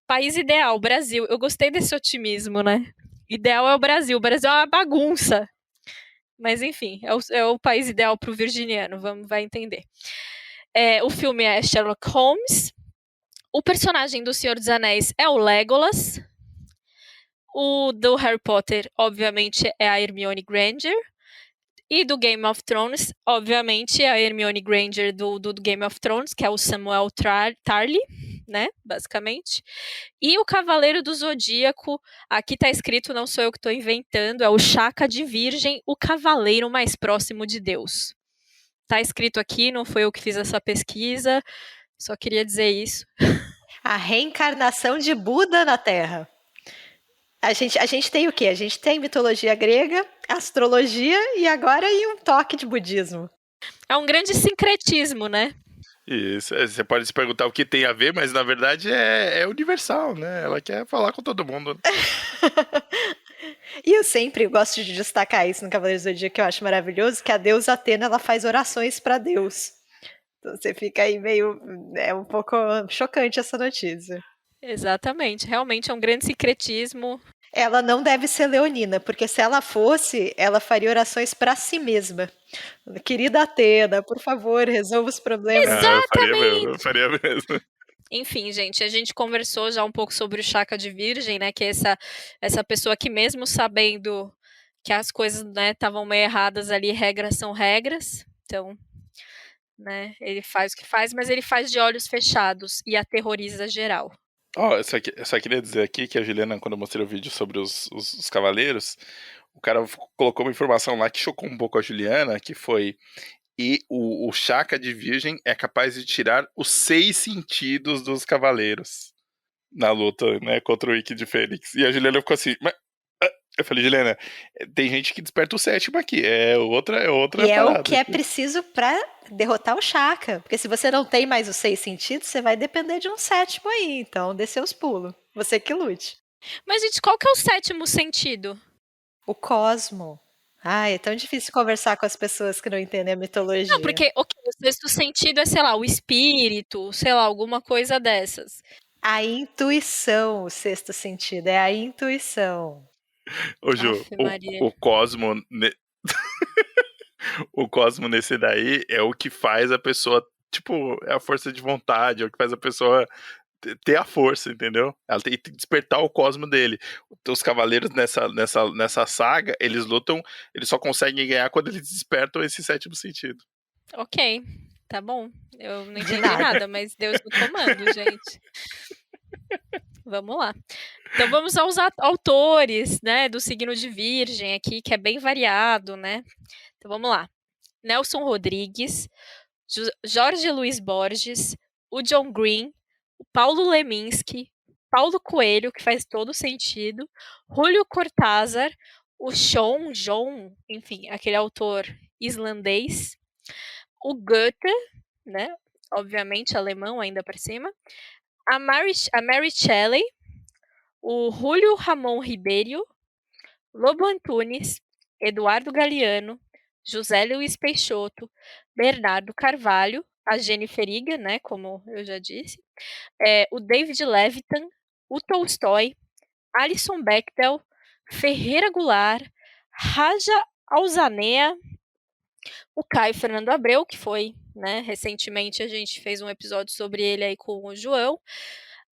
País ideal, Brasil. Eu gostei desse otimismo, né? Ideal é o Brasil. O Brasil é uma bagunça. Mas enfim, é o país ideal para o virginiano, vai entender. O filme é Sherlock Holmes. O personagem do Senhor dos Anéis é o Legolas. O do Harry Potter, obviamente, é a Hermione Granger. E do Game of Thrones, obviamente, é a Hermione Granger do Game of Thrones, que é o Samuel Tarly, né, basicamente. E o Cavaleiro do Zodíaco, aqui tá escrito, não sou eu que estou inventando, é o Shaka de Virgem, o cavaleiro mais próximo de Deus. Tá escrito aqui, não foi eu que fiz essa pesquisa, só queria dizer isso. A reencarnação de Buda na Terra. A gente tem o quê? A gente tem mitologia grega, astrologia e agora um toque de budismo. É um grande sincretismo, né? Isso, você pode se perguntar o que tem a ver, mas na verdade é universal, né? Ela quer falar com todo mundo. E eu sempre gosto de destacar isso no Cavaleiros do Zodíaco, que eu acho maravilhoso, que a deusa Atena ela faz orações para Deus. Então você fica aí meio... É um pouco chocante essa notícia. Exatamente, realmente é um grande secretismo. Ela não deve ser leonina, porque se ela fosse, ela faria orações para si mesma. Querida Atena, por favor, resolva os problemas. Exatamente! Eu faria mesmo. Enfim, gente, a gente conversou já um pouco sobre o Chaka de Virgem, né? Que é essa pessoa que mesmo sabendo que as coisas, né, estavam meio erradas ali, regras são regras. Então, né, ele faz o que faz, mas ele faz de olhos fechados e aterroriza geral. Ó, eu só queria dizer aqui que a Juliana, quando eu mostrei o vídeo sobre os cavaleiros, o cara colocou uma informação lá que chocou um pouco a Juliana, que foi... E o Chaka de Virgem é capaz de tirar os 6 sentidos dos cavaleiros na luta, né, contra o Ikki de Fênix. E a Juliana ficou assim... Mas... Eu falei, Juliana, tem gente que desperta o 7º aqui. É outra E é parada. o que é preciso para derrotar o Chaka. Porque se você não tem mais os 6 sentidos, você vai depender de um 7º aí. Então, dê seus pulos. Você que lute. Mas, gente, qual que é o 7º sentido? O cosmo. Ai, é tão difícil conversar com as pessoas que não entendem a mitologia. Não, porque o 6º sentido é, sei lá, o espírito, sei lá, alguma coisa dessas. A intuição, o 6º sentido, é a intuição. Ô, Ju, Aff, Maria. o Cosmo... O Cosmo nesse daí é o que faz a pessoa... Tipo, é a força de vontade, é o que faz a pessoa ter a força, entendeu? Ela tem que despertar o Cosmo dele. Os cavaleiros nessa saga, eles lutam... Eles só conseguem ganhar quando eles despertam esse 7º sentido. Ok, tá bom. Eu não entendi nada. nada, mas Deus no comando, gente. Vamos lá. Então vamos aos autores, né, do signo de Virgem aqui, que é bem variado, né? Então vamos lá. Nelson Rodrigues, Jorge Luiz Borges, o John Green, o Paulo Leminski, Paulo Coelho, que faz todo sentido, Julio Cortázar, o John, enfim, aquele autor islandês, o Goethe, né? Obviamente alemão ainda por cima, a Mary Shelley, o Julio Ramon Ribeiro, Lobo Antunes, Eduardo Galeano, José Luiz Peixoto, Bernardo Carvalho, a Jennifer Iga, né, como eu já disse, o David Levitan, o Tolstói, Alison Bechdel, Ferreira Goulart, Raja Alzanea, o Caio Fernando Abreu, que foi, né, recentemente a gente fez um episódio sobre ele aí com o João,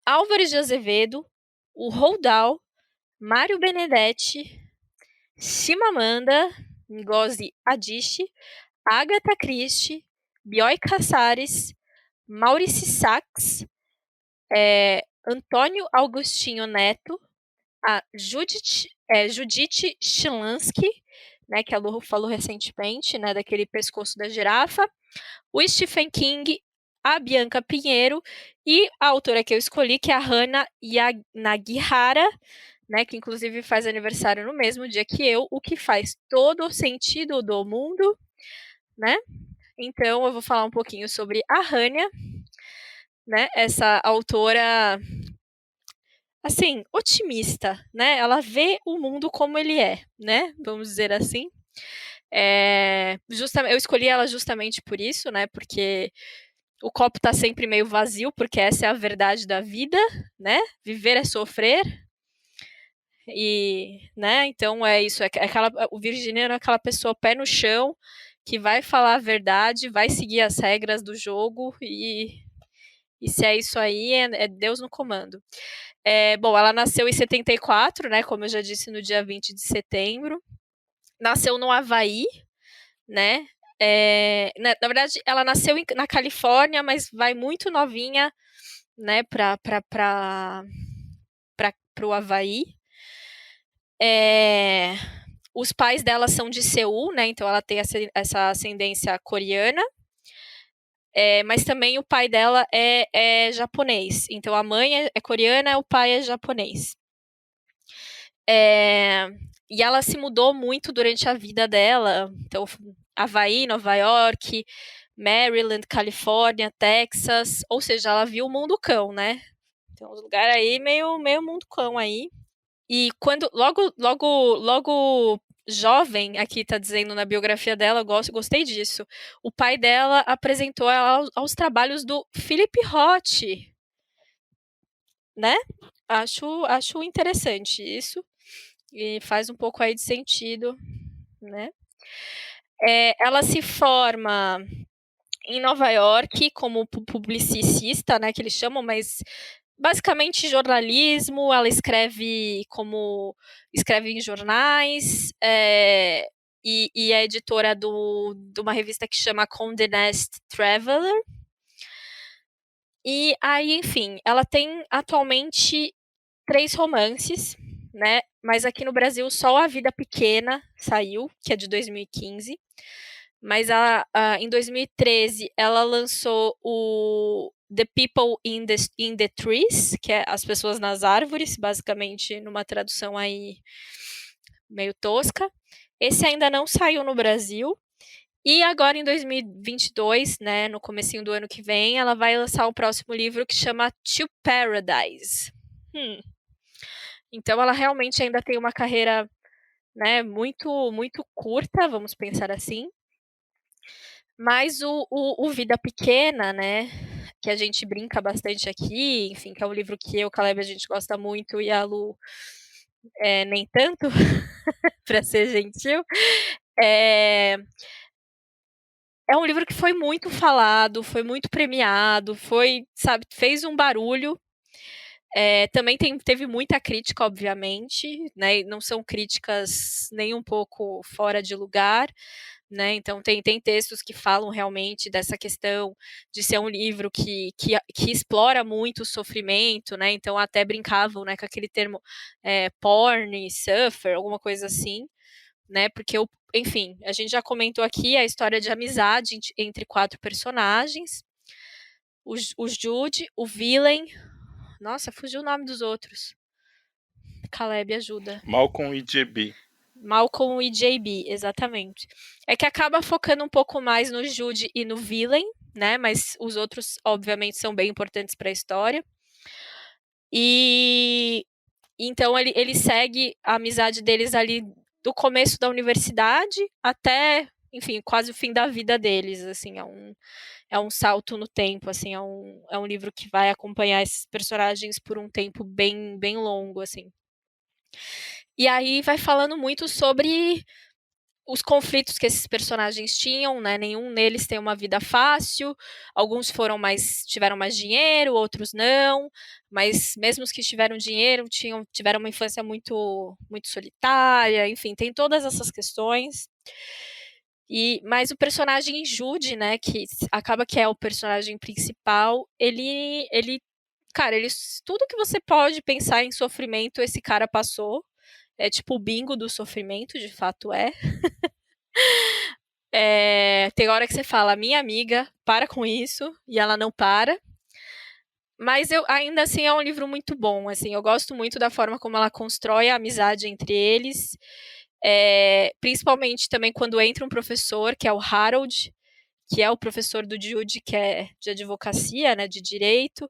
Álvares de Azevedo, o Roldal, Mário Benedetti, Chimamanda Ngozi Adichie, Agatha Christie, Bioy Casares, Maurice Sacks, Antônio Augustinho Neto, a Judith Chilansky, né, que a Lu falou recentemente, né, daquele pescoço da girafa, o Stephen King, a Bianca Pinheiro e a autora que eu escolhi, que é a Hana Nagihara, né, que inclusive faz aniversário no mesmo dia que eu, o que faz todo o sentido do mundo, né? Então eu vou falar um pouquinho sobre a Hania, né, essa autora, assim, otimista, né? Ela vê o mundo como ele é, né? Vamos dizer assim. Eu escolhi ela justamente por isso, né? Porque o copo tá sempre meio vazio, porque essa é a verdade da vida, né? Viver é sofrer. E, né? Então é isso. O virginiano é aquela pessoa pé no chão que vai falar a verdade, vai seguir as regras do jogo e se é isso aí, é Deus no comando. Bom, ela nasceu em 74, né? Como eu já disse, no dia 20 de setembro. Nasceu no Havaí, né? Na verdade, ela nasceu na Califórnia, mas vai muito novinha, né, para o Havaí. Os pais dela são de Seul, né? Então ela tem essa ascendência coreana. Mas também o pai dela é japonês. Então a mãe é coreana, o pai é japonês. E ela se mudou muito durante a vida dela. Então, Havaí, Nova York, Maryland, Califórnia, Texas. Ou seja, ela viu o mundo cão, né? Tem uns lugares aí meio mundo cão aí. E quando logo jovem, aqui tá dizendo na biografia dela, gostei disso. O pai dela apresentou ela aos trabalhos do Philip Roth, né? Acho interessante isso e faz um pouco aí de sentido, né? Ela se forma em Nova York como publicista, né, que eles chamam, mas basicamente jornalismo. Ela escreve em jornais, e é editora de uma revista que chama Condé Nast Traveler. E aí, enfim, ela tem atualmente 3 romances, né? Mas aqui no Brasil só A Vida Pequena saiu, que é de 2015. Mas em 2013 ela lançou o The People in the Trees, que é As Pessoas nas Árvores, basicamente numa tradução aí meio tosca. Esse ainda não saiu no Brasil. E agora em 2022, né, no comecinho do ano que vem, ela vai lançar o próximo livro que chama To Paradise. Então ela realmente ainda tem uma carreira, né, muito muito curta, vamos pensar assim. Mas o Vida Pequena, né, que a gente brinca bastante aqui, enfim, que é um livro que eu, Caleb, a gente gosta muito e a Lu nem tanto, para ser gentil, é um livro que foi muito falado, foi muito premiado, fez um barulho. Também teve muita crítica, obviamente, né, e não são críticas nem um pouco fora de lugar, né, então tem textos que falam realmente dessa questão de ser um livro que explora muito o sofrimento, né, então até brincavam, né, com aquele termo porn, suffer, alguma coisa assim, né, porque, enfim, a gente já comentou aqui a história de amizade entre 4 personagens, o Jude, o Villain, nossa, fugiu o nome dos outros. Caleb, ajuda. Malcolm e JB. Malcolm e JB, exatamente. É que acaba focando um pouco mais no Jude e no Villain, né? Mas os outros, obviamente, são bem importantes para a história. E então ele segue a amizade deles ali do começo da universidade até, enfim, quase o fim da vida deles, assim, é um salto no tempo, assim, é um livro que vai acompanhar esses personagens por um tempo bem, bem longo, assim. E aí vai falando muito sobre os conflitos que esses personagens tinham, né? Nenhum deles tem uma vida fácil. Alguns tiveram mais dinheiro, outros não. Mas mesmo os que tiveram dinheiro tiveram uma infância muito, muito solitária. Enfim, tem todas essas questões. Mas o personagem Jude, né? Que acaba que é o personagem principal. Cara, tudo que você pode pensar em sofrimento, esse cara passou. É tipo o bingo do sofrimento, de fato é. Tem hora que você fala, minha amiga, para com isso, e ela não para. Mas ainda assim é um livro muito bom, assim, eu gosto muito da forma como ela constrói a amizade entre eles, principalmente também quando entra um professor, que é o Harold, que é o professor do Jude, que é de advocacia, né, de direito.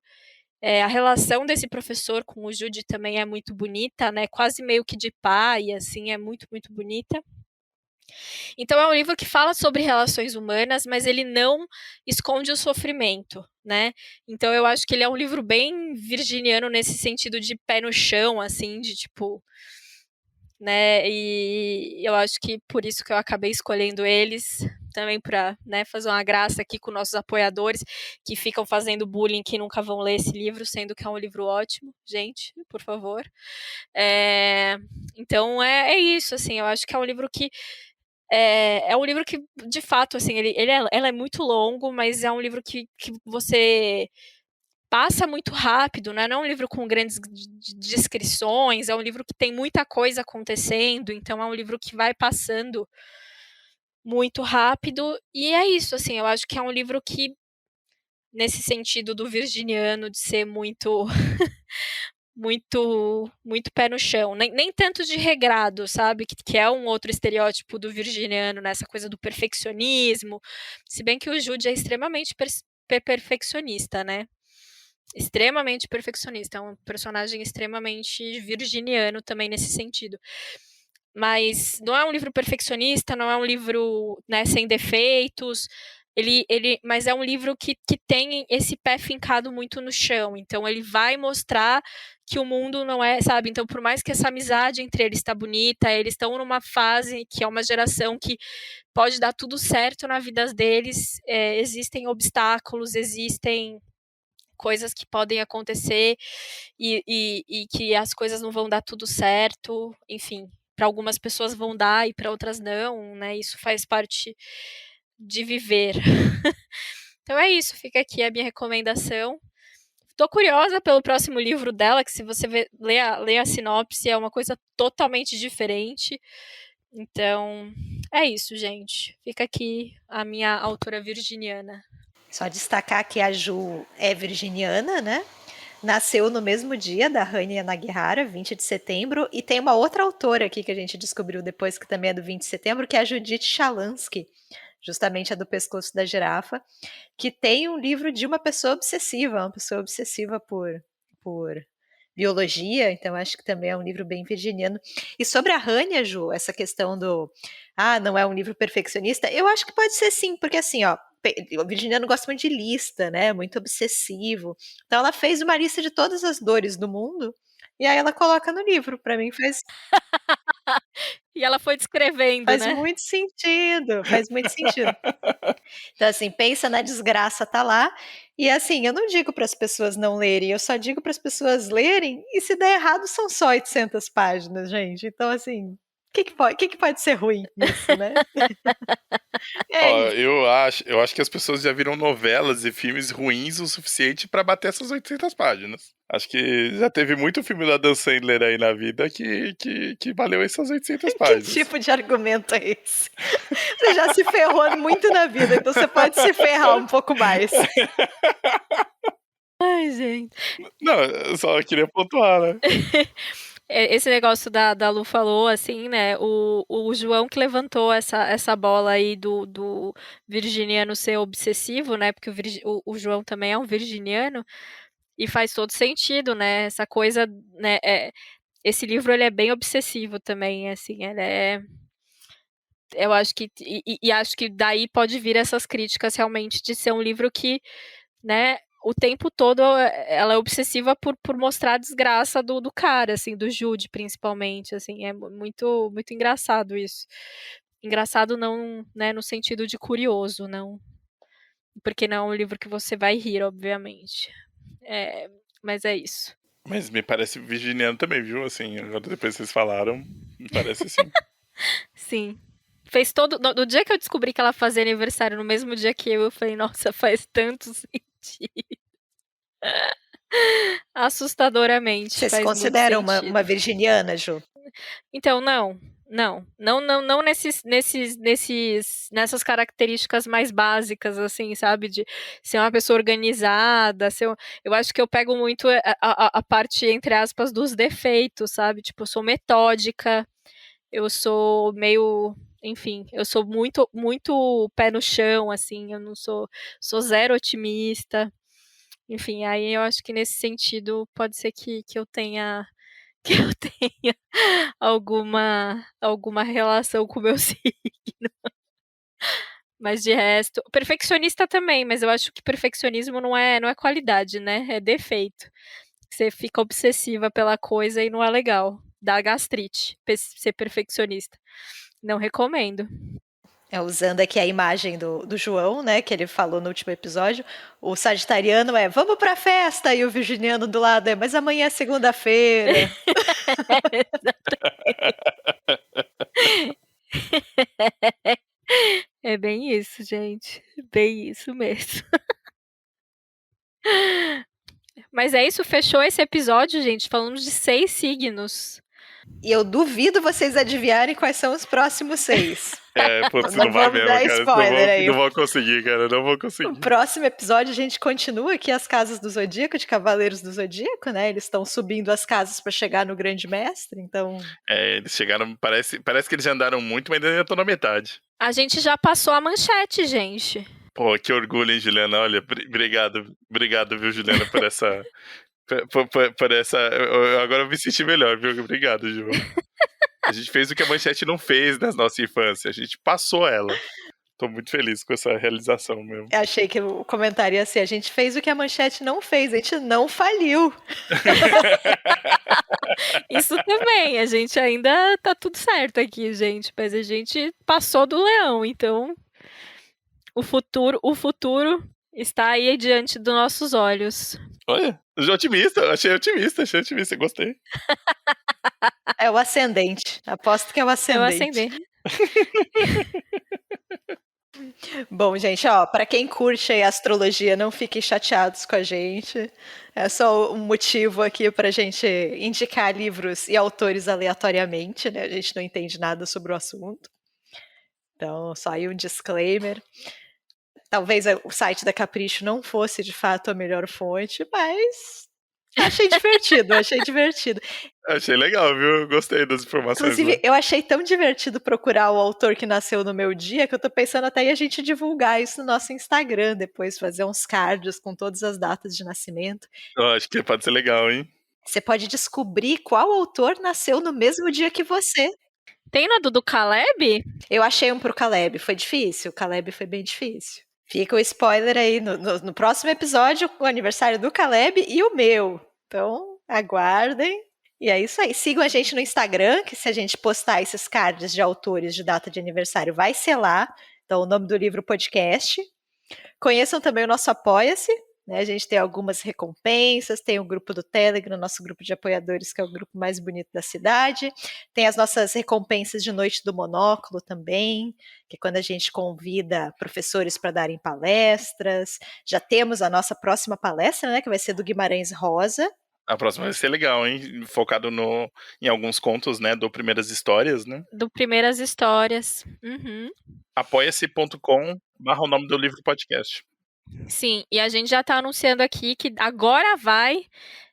A relação desse professor com o Jude também é muito bonita, né, quase meio que de pai, assim, é muito, muito bonita. Então é um livro que fala sobre relações humanas, mas ele não esconde o sofrimento, né? Então eu acho que ele é um livro bem virginiano nesse sentido de pé no chão, assim, de tipo, né? E eu acho que por isso que eu acabei escolhendo eles, também para, né, fazer uma graça aqui com nossos apoiadores que ficam fazendo bullying que nunca vão ler esse livro, sendo que é um livro ótimo, gente, por favor. Então é isso, assim, eu acho que é um livro que é um livro que, de fato, assim, ela é muito longo, mas é um livro que você passa muito rápido, né? Não é um livro com grandes descrições, é um livro que tem muita coisa acontecendo, então é um livro que vai passando muito rápido, e é isso, assim, eu acho que é um livro que, nesse sentido do virginiano, de ser muito muito muito pé no chão, nem tanto de regrado, sabe, que é um outro estereótipo do virginiano, nessa coisa do perfeccionismo, se bem que o Jude é extremamente perfeccionista, né, extremamente perfeccionista, é um personagem extremamente virginiano também nesse sentido. Mas não é um livro perfeccionista, não é um livro, né, sem defeitos, mas é um livro que tem esse pé fincado muito no chão, então ele vai mostrar que o mundo não é, sabe, então por mais que essa amizade entre eles está bonita, eles estão numa fase que é uma geração que pode dar tudo certo na vida deles, existem obstáculos, existem coisas que podem acontecer e que as coisas não vão dar tudo certo, enfim, para algumas pessoas vão dar e para outras não, né? Isso faz parte de viver. Então é isso, fica aqui a minha recomendação. Tô curiosa pelo próximo livro dela, que se você ler a sinopse, é uma coisa totalmente diferente. Então, é isso, gente. Fica aqui a minha autora virginiana. Só destacar que a Ju é virginiana, né? Nasceu no mesmo dia da Hanya Nagihara, 20 de setembro, e tem uma outra autora aqui que a gente descobriu depois, que também é do 20 de setembro, que é a Judith Shalansky, justamente a do Pescoço da Girafa, que tem um livro de uma pessoa obsessiva por biologia, então acho que também é um livro bem virginiano. E sobre a Hanya, Ju, essa questão do não é um livro perfeccionista, eu acho que pode ser sim, porque assim, ó, o virginiano gosta muito de lista, né? Muito obsessivo. Então ela fez uma lista de todas as dores do mundo e aí ela coloca no livro. Para mim E ela foi descrevendo, faz né? muito sentido, faz muito sentido. Então assim, pensa na desgraça, tá lá. E assim, eu não digo para as pessoas não lerem, eu só digo para as pessoas lerem e se der errado são só 800 páginas, gente. Então assim, o que pode ser ruim nisso, né? Ó, eu acho que as pessoas já viram novelas e filmes ruins o suficiente pra bater essas 800 páginas. Acho que já teve muito filme da Dan Sandler aí na vida que valeu essas 800 Que páginas. tipo de argumento é esse? Você já se ferrou muito na vida, então você pode se ferrar um pouco mais. Ai, gente. Não, eu só queria pontuar, né? Esse negócio da Lu falou, assim, né? O João que levantou essa bola aí do virginiano ser obsessivo, né? Porque o João também é um virginiano. E faz todo sentido, né? Essa coisa, né? Esse livro ele é bem obsessivo também, assim, ele é. Eu acho que. E acho que daí pode vir essas críticas realmente de ser um livro que, né? O tempo todo ela é obsessiva por mostrar a desgraça do cara, assim, do Jude, principalmente, assim, é muito, muito engraçado isso. Engraçado não, né, no sentido de curioso, não, porque não é um livro que você vai rir, obviamente. Mas é isso. Mas me parece virginiano também, viu? Assim, agora depois que vocês falaram, me parece sim. Sim. Fez todo. No dia que eu descobri que ela fazia aniversário no mesmo dia que eu falei, nossa, faz tanto sentido. Assustadoramente. Você se faz muito considera sentido. uma virginiana, Ju? Então, não nessas características mais básicas, assim, sabe, de ser uma pessoa organizada, eu acho que eu pego muito a parte, entre aspas, dos defeitos, sabe, tipo, eu sou metódica, eu sou meio, enfim, eu sou muito, muito pé no chão, assim, eu não sou zero otimista, enfim, aí eu acho que nesse sentido pode ser que eu tenha alguma relação com o meu signo. Mas de resto, perfeccionista também, mas eu acho que perfeccionismo não é qualidade, né? É defeito. Você fica obsessiva pela coisa e não é legal. Dá gastrite ser perfeccionista. Não recomendo. Usando aqui a imagem do João, né, que ele falou no último episódio, o sagitariano vamos pra festa, e o virginiano do lado mas amanhã é segunda-feira. É bem isso, gente. Bem isso mesmo. Mas é isso, fechou esse episódio, gente. Falamos de 6 signos. E eu duvido vocês adivinharem quais são os próximos 6. Putz, não vai mesmo, cara. Spoiler aí. Não vou conseguir, cara. Não vou conseguir. No próximo episódio a gente continua aqui as casas do Zodíaco, de Cavaleiros do Zodíaco, né? Eles estão subindo as casas para chegar no Grande Mestre, então... Eles chegaram, parece que eles já andaram muito, mas ainda estão na metade. A gente já passou a manchete, gente. Pô, que orgulho, hein, Juliana? Olha, obrigado, viu, Juliana, por essa... Por essa... Agora eu me senti melhor, viu? Obrigado, Ju. A gente fez o que a Manchete não fez na nossa infância. A gente passou ela. Tô muito feliz com essa realização mesmo. Eu achei que o comentário ia ser: a gente fez o que a Manchete não fez, a gente não faliu. Isso também, a gente ainda tá tudo certo aqui, gente, mas a gente passou do leão, então o futuro está aí diante dos nossos olhos. Olha, achei otimista, gostei. É o ascendente, aposto que é o ascendente. É o ascendente. Bom, gente, ó, para quem curte a astrologia, não fiquem chateados com a gente. É só um motivo aqui pra gente indicar livros e autores aleatoriamente, né? A gente não entende nada sobre o assunto. Então, só aí um disclaimer. Talvez o site da Capricho não fosse, de fato, a melhor fonte, mas achei divertido. Achei legal, viu? Gostei das informações. Inclusive, eu achei tão divertido procurar o autor que nasceu no meu dia que eu tô pensando até em a gente divulgar isso no nosso Instagram depois, fazer uns cards com todas as datas de nascimento. Eu acho que pode ser legal, hein? Você pode descobrir qual autor nasceu no mesmo dia que você. Tem na do Caleb? Eu achei um pro Caleb, foi difícil. O Caleb foi bem difícil. Fica o spoiler aí no próximo episódio, o aniversário do Caleb e o meu. Então, aguardem. E é isso aí. Sigam a gente no Instagram, que se a gente postar esses cards de autores de data de aniversário, vai ser lá. Então, o nome do livro podcast. Conheçam também o nosso Apoia-se. Né? A gente tem algumas recompensas, tem o grupo do Telegram, nosso grupo de apoiadores, que é o grupo mais bonito da cidade. Tem as nossas recompensas de Noite do Monóculo também, que é quando a gente convida professores para darem palestras. Já temos a nossa próxima palestra, né, que vai ser do Guimarães Rosa. A próxima vai ser legal, hein? Focado em alguns contos, né? Do Primeiras Histórias, né? Do Primeiras Histórias. Uhum. apoia-se.com/o nome do livro podcast. Sim, e a gente já tá anunciando aqui que agora vai,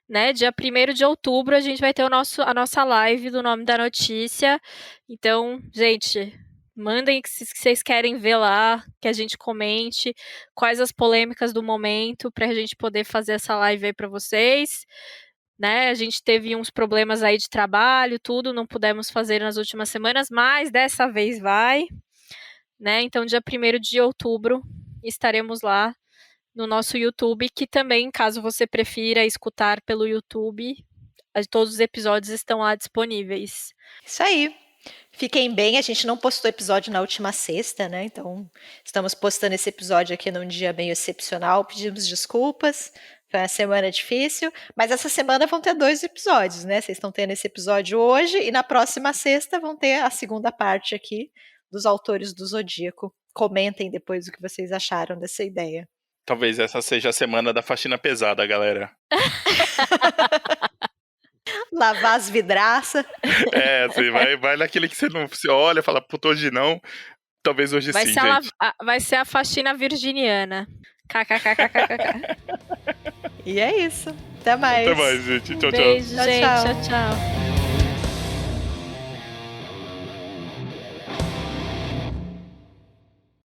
né? Dia 1º de outubro a gente vai ter a nossa live do Nome da Notícia. Então, gente, mandem o que vocês querem ver lá, que a gente comente quais as polêmicas do momento pra gente poder fazer essa live aí pra vocês. Né, a gente teve uns problemas aí de trabalho, tudo, não pudemos fazer nas últimas semanas, mas dessa vez vai, né, então dia 1º de outubro estaremos lá no nosso YouTube, que também, caso você prefira escutar pelo YouTube, todos os episódios estão lá disponíveis. Isso aí. Fiquem bem, a gente não postou episódio na última sexta, né, então estamos postando esse episódio aqui num dia meio excepcional, pedimos desculpas. Foi uma semana difícil, mas essa semana vão ter 2 episódios, né? Vocês estão tendo esse episódio hoje e na próxima sexta vão ter a segunda parte aqui dos autores do Zodíaco. Comentem depois o que vocês acharam dessa ideia. Talvez essa seja a semana da faxina pesada, galera. Lavar as vidraças. Assim, vai naquele que você olha e fala, puta, hoje não. Talvez hoje sim, gente. Vai ser a faxina virginiana. KKKKKK. E é isso. Até mais. Até mais, gente. Tchau, tchau. Beijo, gente. Tchau, tchau.